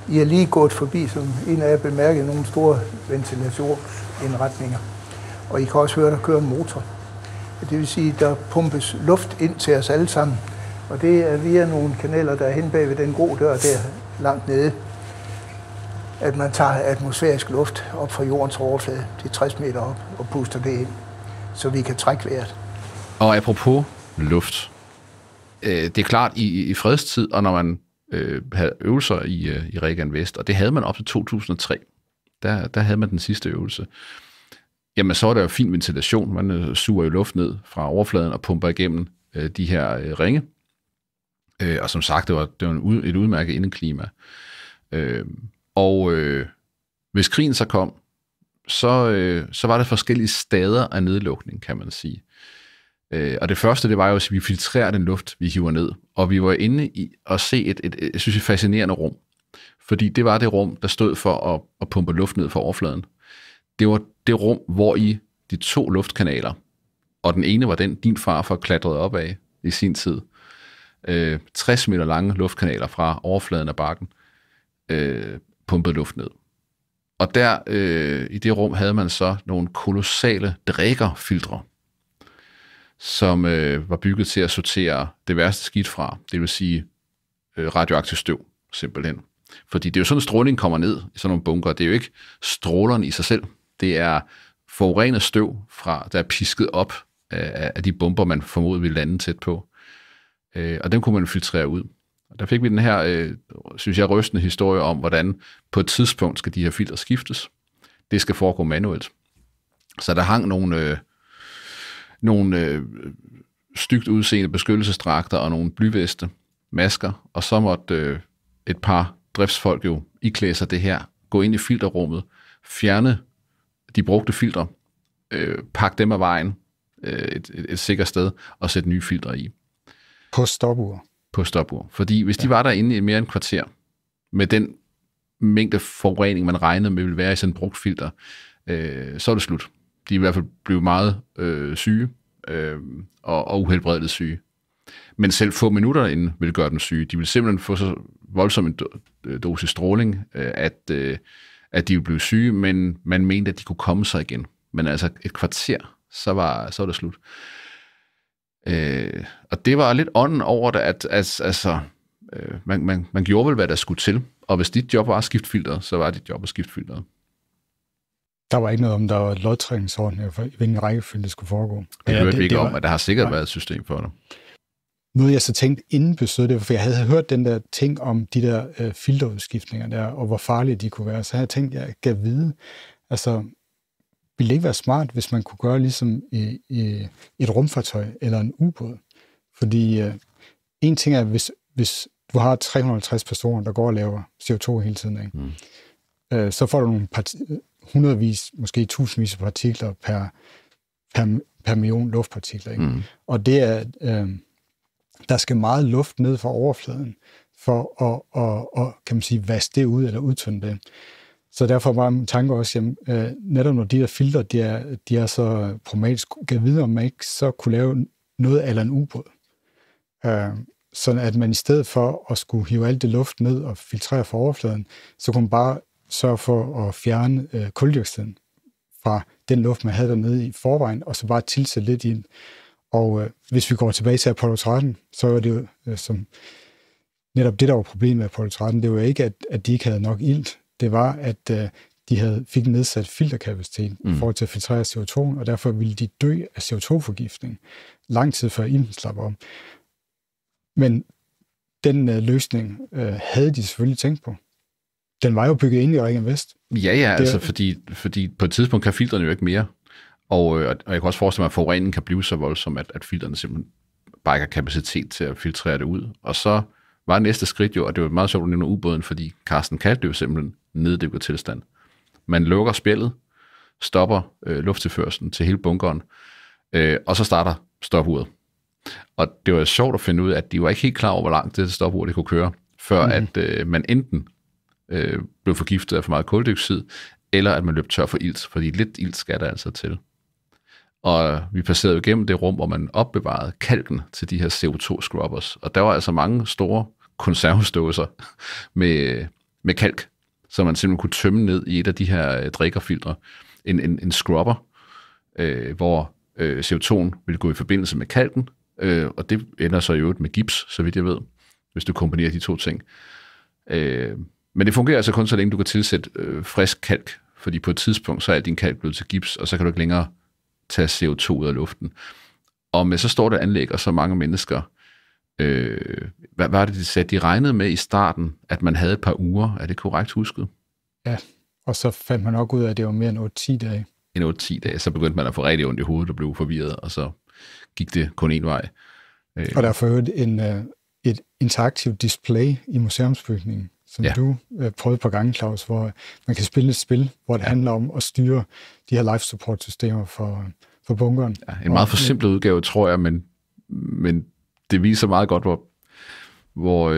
I er lige gået forbi, som en af jer bemærket, nogle store ventilationsindretninger. Og I kan også høre, der kører en motor. Det vil sige, der pumpes luft ind til os alle sammen. Og det er via nogle kanaler, der er hen bag ved den grå dør der langt nede, at man tager atmosfærisk luft op fra jordens overflade til 60 meter op og puster det ind, så vi kan trække vejret. Og apropos luft, det er klart i fredstid, og når man havde øvelser i Regan Vest, og det havde man op til 2003, der havde man den sidste øvelse, jamen så var der jo fin ventilation. Man suger jo luft ned fra overfladen og pumper igennem de her ringe. Og som sagt, det var et udmærket indeklima. Hvis krigen så kom, så var der forskellige stader af nedlukning, kan man sige. Og det første, det var jo, at vi filtrerer den luft, vi hiver ned. Og vi var inde i at se et synes jeg, fascinerende rum. Fordi det var det rum, der stod for at pumpe luft ned fra overfladen. Det var det rum, hvor i de 2 luftkanaler, og den ene var den, din farfar klatrede op af i sin tid, 60 meter lange luftkanaler fra overfladen af bakken, pumpede luft ned. Og der i det rum havde man så nogle kolossale drækkerfiltre, som var bygget til at sortere det værste skidt fra, det vil sige radioaktiv støv, simpelthen. Fordi det er jo sådan, at stråling kommer ned i sådan nogle bunker. Det er jo ikke strålerne i sig selv. Det er forurenet støv, der er pisket op af de bomber, man formodet ville lande tæt på. Og dem kunne man filtrere ud. Og der fik vi den her, synes jeg, rystende historie om, hvordan på et tidspunkt skal de her filtre skiftes. Det skal foregå manuelt. Så der hang nogle stygt udseende beskyttelsesdragter og nogle blyveste, masker, og så måtte et par driftsfolk jo iklæde sig det her, gå ind i filterrummet, fjerne de brugte filtre, pakke dem af vejen et sikkert sted og sætte nye filtre i. På stopur. På stopur. Fordi hvis de var derinde i mere end kvarter, med den mængde forurening, man regnede med ville være i sådan et brugt filter, så er det slut. De i hvert fald blev meget syge og uhelbredeligt syge. Men selv få minutter inden ville gøre dem syge. De ville simpelthen få så voldsom en dosis stråling, at de ville blive syge, men man mente, at de kunne komme sig igen. Men altså et kvarter, så var det slut. Og det var lidt ånden over det, at man gjorde vel, hvad der skulle til. Og hvis dit job var at skifte filter, så var dit job at skifte filter. Der var ikke noget om, der var et lodtrækningsordning, for hvilken rækkefølge det skulle foregå. Det hørte vi ikke om, at der har sikkert været et system for det. Noget jeg så tænkte inden besøgte det, for jeg havde hørt den der ting om de der filterudskiftninger der, og hvor farlige de kunne være. Så havde jeg tænkt, at jeg gav vide, altså ville det ikke være smart, hvis man kunne gøre ligesom i et rumfartøj eller en ubåd? Fordi en ting er, hvis du har 350 personer, der går og laver CO2 hele tiden, ikke? Så får du nogle hundredvis, måske tusindvis af partikler per million luftpartikler. Ikke? Og det er, der skal meget luft ned fra overfladen for at kan man sige, vaske det ud eller udtynde det. Så derfor var min tanke også, jamen, netop når de der filtre, de er så problematisk, kan vide, om man ikke så kunne lave noget eller en ubåd. Sådan at man i stedet for at skulle hive alt det luft ned og filtrere fra overfladen, så kunne man bare sørge for at fjerne kuldioxiden fra den luft, man havde dernede i forvejen, og så bare tilsætte lidt i den. Og hvis vi går tilbage til Apollo 13, så var det jo som netop det, der var problemet med Apollo 13, det var ikke, at de ikke havde nok ilt. Det var, at de fik nedsat filterkapacitet i forhold til at filtrere CO2, og derfor ville de dø af CO2-forgiftning lang tid før ilten slap om. Men den løsning havde de selvfølgelig tænkt på. Den var jo bygget ind i Regan Vest. Ja, altså fordi på et tidspunkt kan filtrene jo ikke mere. Og jeg kan også forestille mig, at forureningen kan blive så voldsom, at filtrene simpelthen bare ikke har kapacitet til at filtrere det ud. Og så var næste skridt jo, og det var meget sjovt at nævne ubåden, fordi Carsten kaldte det jo simpelthen neddykket tilstand. Man lukker spjældet, stopper lufttilførslen til hele bunkeren, og så starter stopuret. Og det var sjovt at finde ud af, at de var ikke helt klar over, hvor langt det stopur det kunne køre, før at man enten blev forgiftet af for meget kuldioxid, eller at man løb tør for ilt, fordi lidt ilt skal der altså til. Og vi passerede jo igennem det rum, hvor man opbevarede kalken til de her CO2-scrubbers. Og der var altså mange store konservesdåser med kalk, så man simpelthen kunne tømme ned i et af de her drikkerfiltre. En scrubber, hvor CO2'en ville gå i forbindelse med kalken, og det ender så i øvrigt med gips, så vidt jeg ved, hvis du kombinerer de to ting. Men det fungerer altså kun så længe du kan tilsætte frisk kalk, fordi på et tidspunkt så er din kalk blevet til gips, og så kan du ikke længere tage CO2 ud af luften. Og med så står der anlæg og så mange mennesker, hvad var det, de sagde? De regnede med i starten, at man havde et par uger. Er det korrekt husket? Ja, og så fandt man nok ud af, at det var mere end 8-10 dage. En 8-10 dage, så begyndte man at få rigtig ondt i hovedet og blev forvirret, og så gik det kun en vej. Og der er for øvrigt et interaktivt display i museumsbygningen, som du prøvede et par gange, Claus, hvor man kan spille et spil, hvor det handler om at styre de her life support systemer for bunkeren. Ja, en meget forsimplet udgave, tror jeg, men det viser meget godt, hvor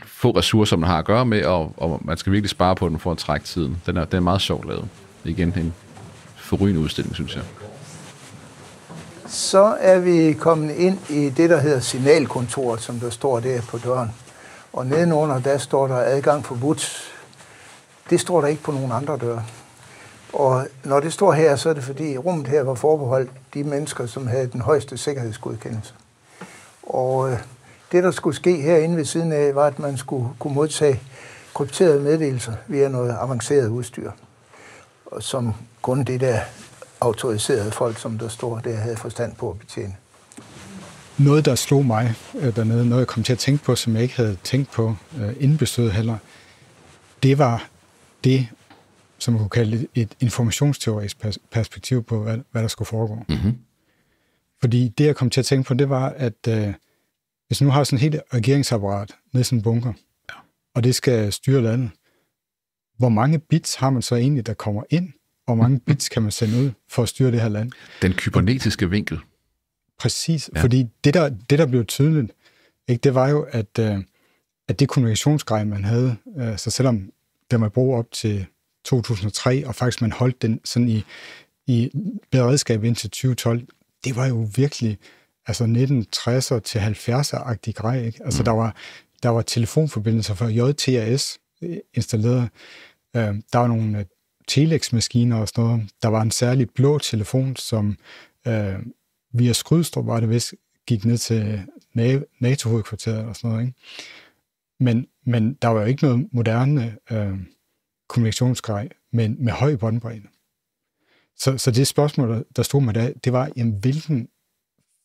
få ressourcer man har at gøre med, og man skal virkelig spare på den for at trække tiden. Den er meget sjovt lavet. Igen en forrygende udstilling, synes jeg. Så er vi kommet ind i det, der hedder signalkontoret, som der står der på døren. Og nedenunder, der står der adgang forbudt. Det står der ikke på nogen andre døre. Og når det står her, så er det fordi rummet her var forbeholdt de mennesker, som havde den højeste sikkerhedsgodkendelse. Og det, der skulle ske herinde ved siden af, var, at man skulle kunne modtage krypterede meddelelser via noget avanceret udstyr, som kun det der autoriserede folk, som der står der, havde forstand på at betjene. Noget, der slog mig dernede, noget jeg kom til at tænke på, som jeg ikke havde tænkt på inden besøget heller, det var det, som man kunne kalde et informationsteoretisk perspektiv på, hvad der skulle foregå. Mm-hmm. Fordi det, jeg kom til at tænke på, det var, at hvis nu har sådan et helt regeringsapparat nede i sådan en bunker, og det skal styre landet, hvor mange bits har man så egentlig, der kommer ind, og hvor mange bits kan man sende ud for at styre det her land? Den kybernetiske vinkel. Præcis, fordi det der blev tydeligt, ikke, det var jo, at det kommunikationsgrej, man havde, så selvom det var brug op til 2003, og faktisk man holdt den sådan i beredskab indtil 2012, det var jo virkelig altså 1960'er til 70'er-agtig grej, ikke? Altså der var telefonforbindelser for JTAS installeret, der var nogle telex-maskiner og sådan noget, der var en særlig blå telefon, som via Skrydstrup var det vist, gik ned til NATO-hovedkvarteret og sådan noget, ikke? Men der var jo ikke noget moderne kommunikationsgrej med høj båndbredde. Så det spørgsmål, der stod mig der, det var, jamen, hvilken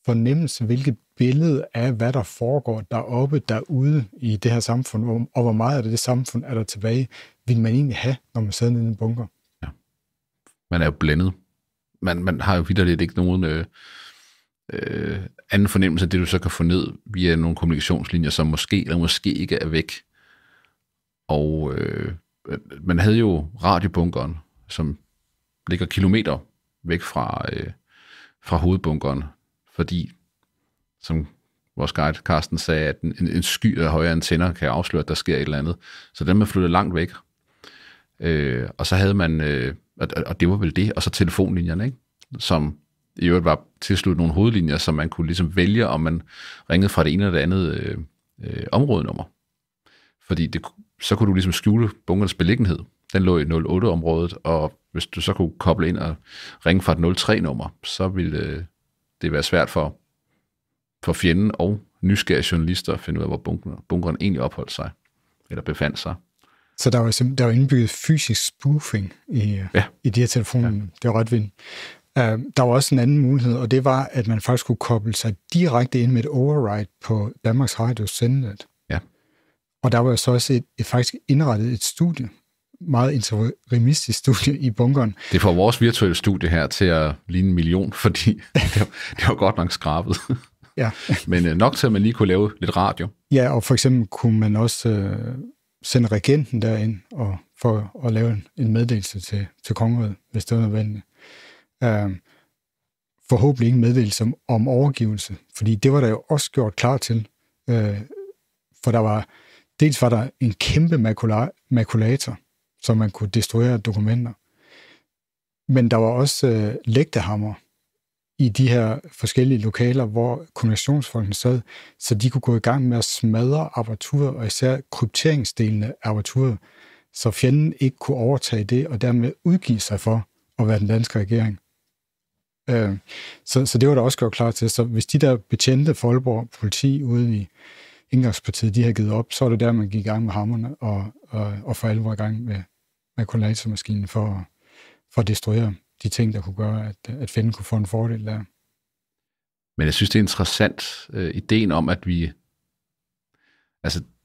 fornemmelse, hvilket billede af, hvad der foregår deroppe, derude i det her samfund, og hvor meget af det samfund er der tilbage, vil man egentlig have, når man sidder nede i en bunker? Ja. Man er jo blændet. Man har jo vitterligt ikke nogen anden fornemmelse af det, du så kan få ned via nogle kommunikationslinjer, som måske eller måske ikke er væk. Og man havde jo radiobunkeren, som ligger kilometer væk fra hovedbunkeren, fordi, som vores guide Carsten sagde, at en sky af høje antenner kan afsløre, at der sker et eller andet. Så den er flyttet langt væk. Og så havde man, og det var vel det, og så telefonlinjerne, ikke? Som i øvrigt var tilsluttet nogle hovedlinjer, som man kunne ligesom vælge, om man ringede fra det ene eller det andet områdenummer. Fordi så kunne du ligesom skjule bunkerens beliggenhed. Den lå i 08-området, og hvis du så kunne koble ind og ringe fra et 03-nummer, så ville det være svært for fjenden og nysgerrige journalister at finde ud af, hvor bunkeren egentlig opholdt sig, eller befandt sig. Så der var indbygget fysisk spoofing i de her telefoner. Ja. Det var ret vildt. Der var også en anden mulighed, og det var, at man faktisk kunne koble sig direkte ind med et override på Danmarks Radios sendenet. Ja. Og der var jo så også faktisk indrettet et studie, meget interimistisk studie i bunkeren. Det får vores virtuelle studie her til at ligne 1 million, fordi det var godt nok skrabet. Ja. Men nok til, at man lige kunne lave lidt radio. Ja, og for eksempel kunne man også sende regenten derind og for at lave en meddelelse til kongeriget, hvis det var nødvendigt. Forhåbentlig ikke en meddelelse om overgivelse, fordi det var der jo også gjort klar til. For dels var der en kæmpe makulator, så man kunne destruere dokumenter. Men der var også lægtehammer i de her forskellige lokaler, hvor kommunikationsfolkene sad, så de kunne gå i gang med at smadre apparaturet, og især krypteringsdelene af apparaturet, så fjenden ikke kunne overtage det, og dermed udgive sig for at være den danske regering. Så det var der også gjort klar til. Så hvis de der betjente for Aalborg politi ude i indgangspartiet, de havde givet op, så var det der, man gik i gang med hammerne og for alvor i gang med kalkulatormaskinen for at destruere de ting, der kunne gøre, at fjenden kunne få en fordel der. Men jeg synes, det er interessant, ideen om, at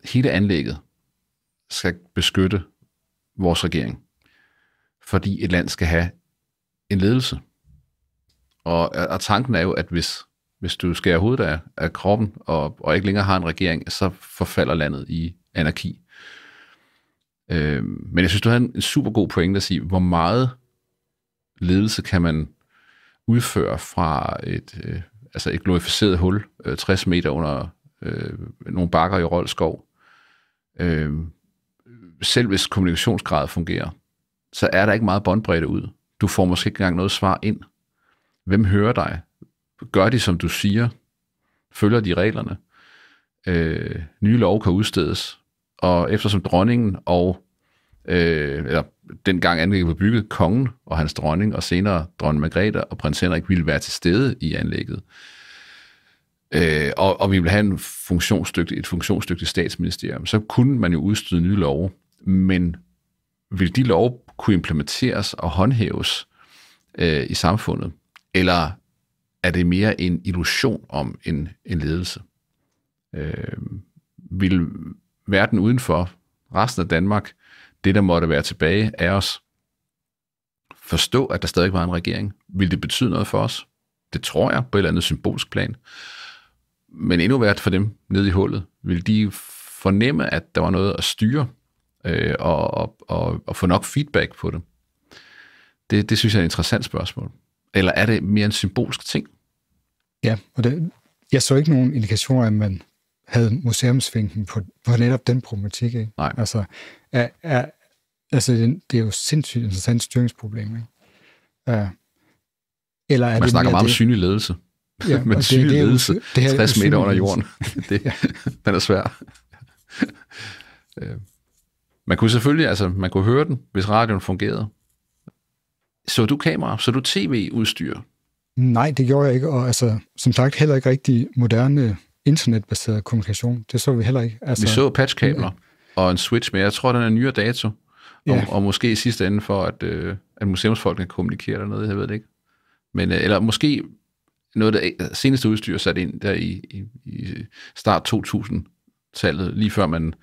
hele anlægget skal beskytte vores regering, fordi et land skal have en ledelse. Og tanken er jo, at hvis du skærer hovedet af kroppen, og ikke længere har en regering, så forfalder landet i anarki. Men jeg synes, du havde en super god pointe at sige, hvor meget ledelse kan man udføre fra et glorificeret hul, 60 meter under nogle bakker i Rold Skov. Selv hvis kommunikationsgrad fungerer, så er der ikke meget båndbredde ud. Du får måske ikke engang noget svar ind. Hvem hører dig? Gør de, som du siger? Følger de reglerne? Nye lov kan udstedes. Og eftersom dronningen og dengang anlægget var bygget, kongen og hans dronning, og senere dronning Margrethe og prins Henrik ville være til stede i anlægget. Og vi ville have et funktionsdygtigt statsministerium, så kunne man jo udstede nye love. Men vil de love kunne implementeres og håndhæves i samfundet? Eller er det mere en illusion om en ledelse? Vil verden udenfor, resten af Danmark, det der måtte være tilbage af os, forstå, at der stadig var en regering? Vil det betyde noget for os? Det tror jeg på et eller andet symbolsk plan. Men endnu værre for dem nede i hullet. Vil de fornemme, at der var noget at styre og få nok feedback på det? Det synes jeg er et interessant spørgsmål. Eller er det mere en symbolsk ting? Ja, og jeg så ikke nogen indikationer, at man havde museumsvinken på netop den problematik. Ikke? Nej. Altså, det er jo sindssygt interessant styringsproblem. Ikke? Eller er man snakker meget om synlig ledelse. Ja, men synlig ledelse, 60 meter under jorden, den er svær. Man kunne selvfølgelig, man kunne høre den, hvis radioen fungerede. Så du kamera? Så du tv-udstyr? Nej, det gjorde jeg ikke, og som sagt heller ikke rigtig moderne internetbaseret kommunikation. Det så vi heller ikke. Vi så patchkabler og en switch med. Jeg tror, den er nyere dato. Og måske i sidste ende for, at museumsfolkene kan kommunikere dernede, jeg ved det ikke. Men, eller måske noget af det seneste udstyr sat ind der i start 2000-tallet, lige før man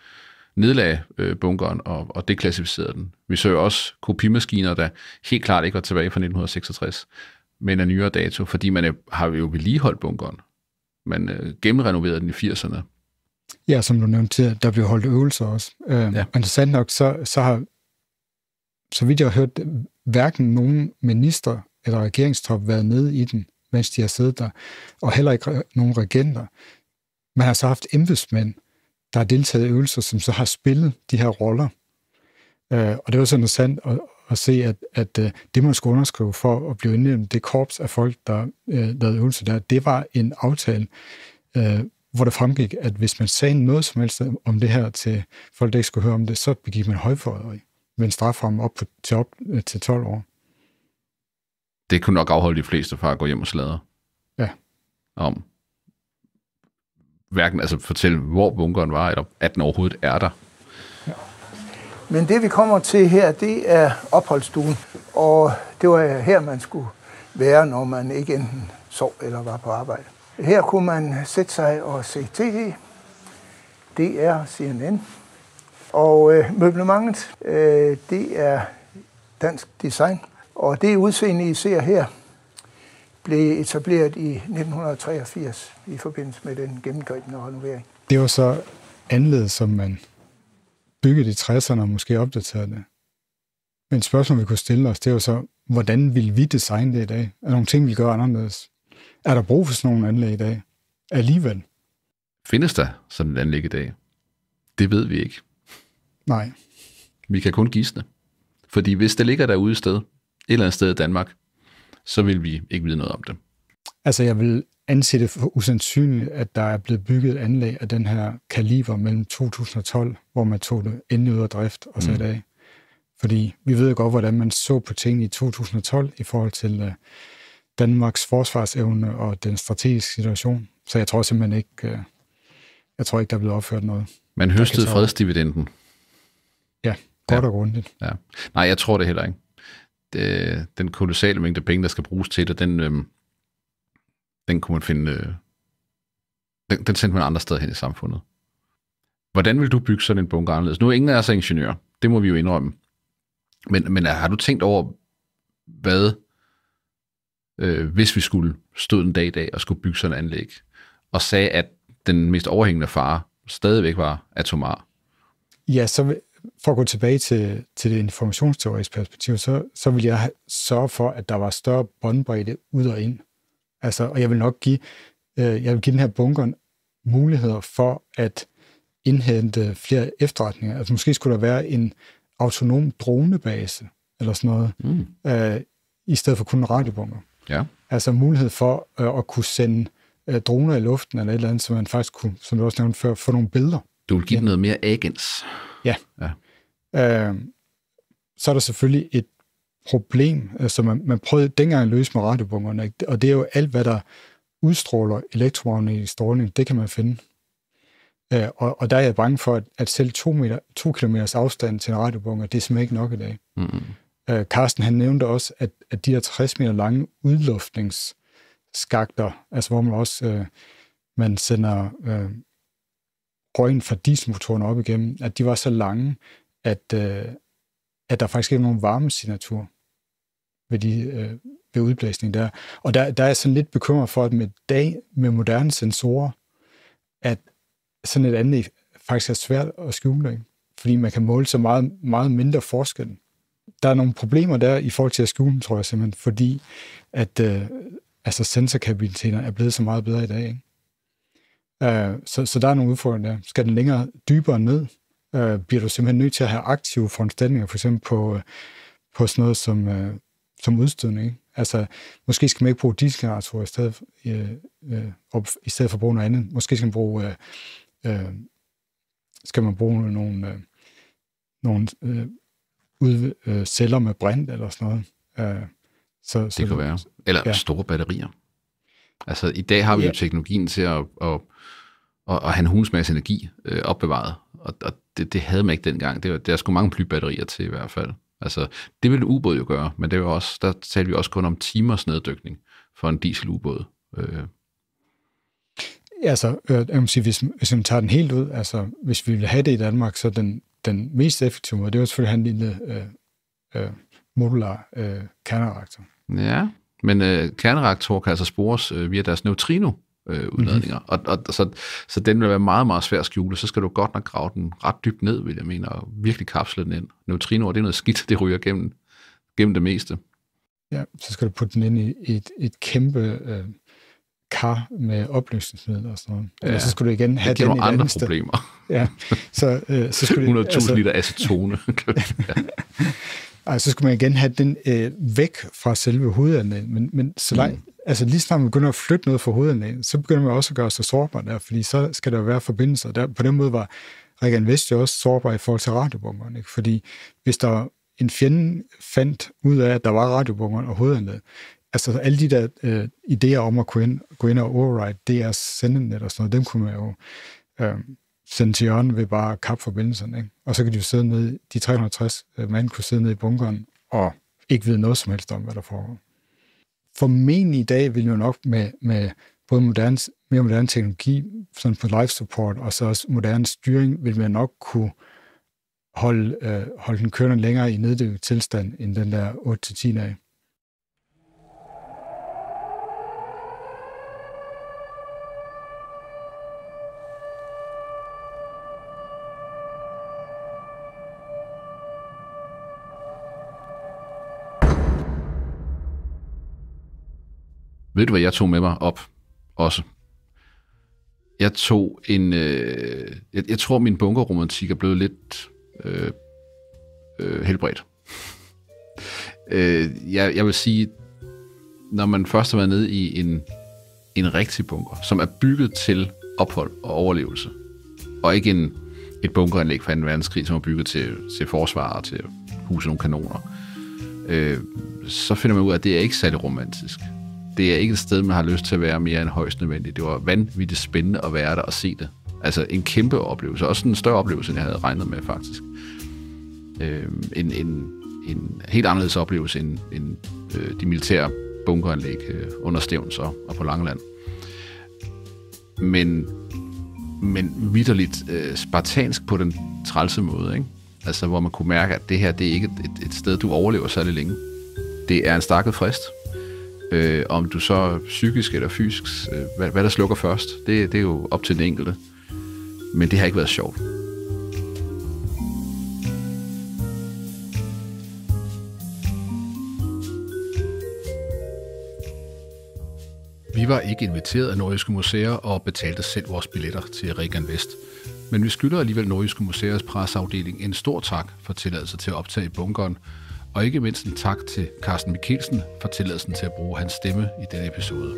nedlagde bunkeren og deklassificerede den. Vi så jo også kopimaskiner, der helt klart ikke var tilbage fra 1966, men af nyere dato, fordi man har jo vedligeholdt bunkeren. Man gennemrenoverede den i 80'erne. Ja, som du nævnte, der blev holdt øvelser også. Interessant nok, så vidt jeg har hørt, hverken nogen minister eller regeringstop været nede i den, mens de har siddet der, og heller ikke nogen regenter. Man har så haft embedsmænd, der har deltaget i øvelser, som så har spillet de her roller. Og det var så interessant at se, at det, man skulle underskrive for at blive indledt, det korps af folk, der lavede øvelser der, det var en aftale, hvor der fremgik, at hvis man sagde noget som helst om det her til folk, der ikke skulle høre om det, så begik man højforræderi med en straframme op til 12 år. Det kunne nok afholde de fleste fra at gå hjem og sladre. Ja. Om hverken fortælle, hvor bunkeren var, eller at den overhovedet er der. Ja. Men det, vi kommer til her, det er opholdsstuen. Og det var her, man skulle være, når man ikke enten sov eller var på arbejde. Her kunne man sætte sig og se tv. Det er CNN. Og møblementet, det er dansk design. Og det udseende, I ser her, blev etableret i 1983 i forbindelse med den gennemgribende renovering. Det var så anledes, som man byggede i 60'erne og måske opdaterede det Men spørgsmål, vi kunne stille os, det er jo så, hvordan vil vi designe det i dag? Er der nogle ting, vi gør anderledes? Er der brug for sådan nogle anlæg i dag? Alligevel? Findes der sådan et anlæg i dag? Det ved vi ikke. Nej. Vi kan kun gisne. Fordi hvis det ligger derude et sted, et eller andet sted i Danmark, så vil vi ikke vide noget om det. Altså, jeg vil anse det for usandsynligt, at der er blevet bygget et anlæg af den her kaliber mellem 2012, hvor man tog det endelig ud af drift, og så i dag. Fordi vi ved jo godt, hvordan man så på tingene i 2012 i forhold til Danmarks forsvarsevne og den strategiske situation. Så jeg tror simpelthen ikke, der er blevet opført noget. Man høstede fredsdividenden. Ja, godt og grundigt. Ja. Nej, jeg tror det heller ikke. Den kolossale mængde penge, der skal bruges til det, den kunne man finde... Den sendte man andre steder hen i samfundet. Hvordan vil du bygge sådan en bunker anderledes? Nu er ingen af os ingeniører. Det må vi jo indrømme. Men har du tænkt over, hvad, hvis vi skulle stå en dag i dag og skulle bygge sådan et anlæg, og sagde, at den mest overhængende fare stadigvæk var atomar? Ja, så for at gå tilbage til det informationsteoretiske perspektiv, så vil jeg sørge for, at der var større båndbredde ud og ind. Altså, og jeg vil nok give den her bunker muligheder for at indhente flere efterretninger. Altså måske skulle der være en autonom dronebase, eller sådan noget, i stedet for kun en radiobunker. Ja. Altså mulighed for at kunne sende droner i luften, eller et eller andet, så man faktisk kunne, som du også nævnte før, få nogle billeder. Du vil give noget mere agens. Ja. Så er der selvfølgelig et problem, som man prøvede dengang at løse med radiobunkerne, og det er jo alt, hvad der udstråler elektromagnetisk stråling, det kan man finde. Og der er jeg bange for, at selv 2 kilometers afstand til en radiobunker, det er simpelthen ikke nok i dag. Carsten, han nævnte også, at de her 60 meter lange udluftningsskakter, altså hvor man også man sender røgen fra dieselmotoren op igennem, at de var så lange, at der faktisk ikke er nogen varmesignatur ved udblæsning der. Og der er jeg sådan lidt bekymret for, at med moderne sensorer, at sådan et anlæg faktisk er svært at skjule, ikke? Fordi man kan måle så meget, meget mindre forskel. Der er nogle problemer der i forhold til at skjule, tror jeg simpelthen, fordi at sensorkapaciteten er blevet så meget bedre i dag, ikke? Så der er nogle udfordringer der. Skal den længere dybere ned, bliver du simpelthen nødt til at have aktive foranstaltninger, for eksempel på sådan noget som udstødning, ikke? Altså, måske skal man ikke bruge dieselgeneratorer i stedet for at bruge noget andet. Måske skal man bruge nogle celler med brint eller sådan noget. Det kan være. Eller store batterier. Altså, i dag har vi jo teknologien til at have en hulens masse energi opbevaret, og det havde man ikke dengang. Der er sgu mange blybatterier til i hvert fald. Altså, det ville ubåd jo gøre, men det var også, der talte vi også kun om timers neddykning for en dieselubåd. Altså, jeg må sige, hvis man tager den helt ud, altså, hvis vi vil have det i Danmark, så den mest effektive måde, det er jo selvfølgelig at have en lille modular kernereaktor. Ja, men kernereaktorer kan altså spores via deres neutrino-udladninger, og så den vil være meget, meget svær at skjule. Så skal du godt nok grave den ret dybt ned, vil jeg mene, og virkelig kapsle den ind. Neutrinoer, det er noget skidt, det ryger gennem det meste. Ja, så skal du putte den ind i et kæmpe kar med opløsningsmiddel og sådan noget. Eller så skulle du igen have den i et andet sted. Det giver nogle andre problemer. Så skulle 100.000 liter acetone. Så skulle man igen have den væk fra selve hovedanlægget. Men så langt, altså lige snart man begynder at flytte noget fra hovedanlægget, så begynder man også at gøre sig sårbar der, fordi så skal der være forbindelser. Der, på den måde var Regan Vest jo også sårbar i forhold til radiobunkeren, ikke? Fordi hvis der en fjende fandt ud af, at der var radiobunkeren og hovedanlægget, altså alle de der idéer om at gå ind og override deres sendenet og sådan noget, dem kunne man jo sende til hjørnet ved bare kappe forbindelserne, ikke? Og så kan de jo sidde nede, de 360 mand kunne sidde nede i bunkeren og ikke vide noget som helst om, hvad der foregår. Formentlig i dag vil jo nok med både mere moderne teknologi, sådan på life support, og så også moderne styring, vil man nok kunne holde den kørende længere i neddykket tilstand, end den der 8-10 dage. Ved du, hvad jeg tog med mig op også? Jeg tog en... jeg tror, min bunkerromantik er blevet lidt helbredt. Jeg vil sige, når man først har været nede i en rigtig bunker, som er bygget til ophold og overlevelse, og ikke et bunkeranlæg fra 2. verdenskrig, som er bygget til forsvar og til at huse nogle kanoner, så finder man ud af, at det er ikke særlig romantisk. Det er ikke et sted, man har lyst til at være mere end højst nødvendigt. Det var vanvittigt spændende at være der og se det. Altså en kæmpe oplevelse. Også en større oplevelse, end jeg havde regnet med, faktisk. En helt anderledes oplevelse end de militære bunkeranlæg under Stevns og på Langeland. Men vitterligt spartansk på den trælse måde, ikke? Altså, hvor man kunne mærke, at det her, det er ikke et sted, du overlever særlig længe. Det er en stakket frist. Om du så psykisk eller fysisk, hvad der slukker først, det er jo op til den enkelte. Men det har ikke været sjovt. Vi var ikke inviteret af Nordjyske Museer og betalte selv vores billetter til Regan Vest. Men vi skylder alligevel Nordjyske Museers presseafdeling en stor tak for tilladelse til at optage i bunkeren, og ikke mindst en tak til Carsten Michelsen for tilladelsen til at bruge hans stemme i denne episode.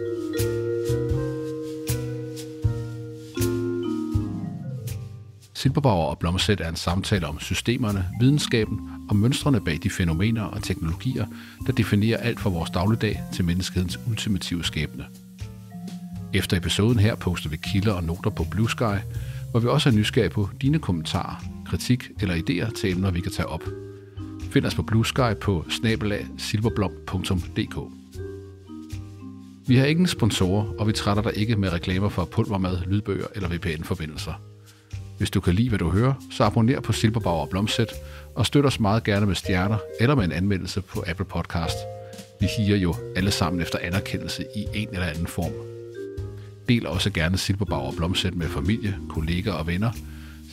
Silberbauer og Blomstedt er en samtale om systemerne, videnskaben og mønstrene bag de fænomener og teknologier, der definerer alt fra vores dagligdag til menneskehedens ultimative skæbne. Efter episoden her poster vi kilder og noter på Blue Sky, hvor vi også er nysgerrige på dine kommentarer, kritik eller idéer til emner, vi kan tage op. Find os på Blue Sky på @silverblom.dk. Vi har ingen sponsorer, og vi trætter dig ikke med reklamer for pulvermad, lydbøger eller VPN-forbindelser. Hvis du kan lide, hvad du hører, så abonner på Silberbauer og Blomstedt, og støt os meget gerne med stjerner eller med en anmeldelse på Apple Podcast. Vi higer jo alle sammen efter anerkendelse i en eller anden form. Del også gerne Silberbauer og Blomstedt med familie, kolleger og venner,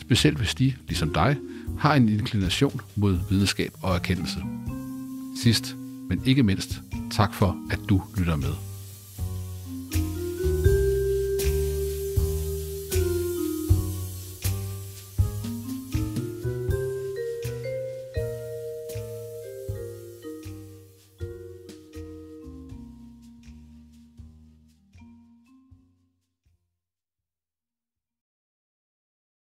specielt hvis de, ligesom dig, har en inklination mod videnskab og erkendelse. Sidst, men ikke mindst, tak for, at du lytter med.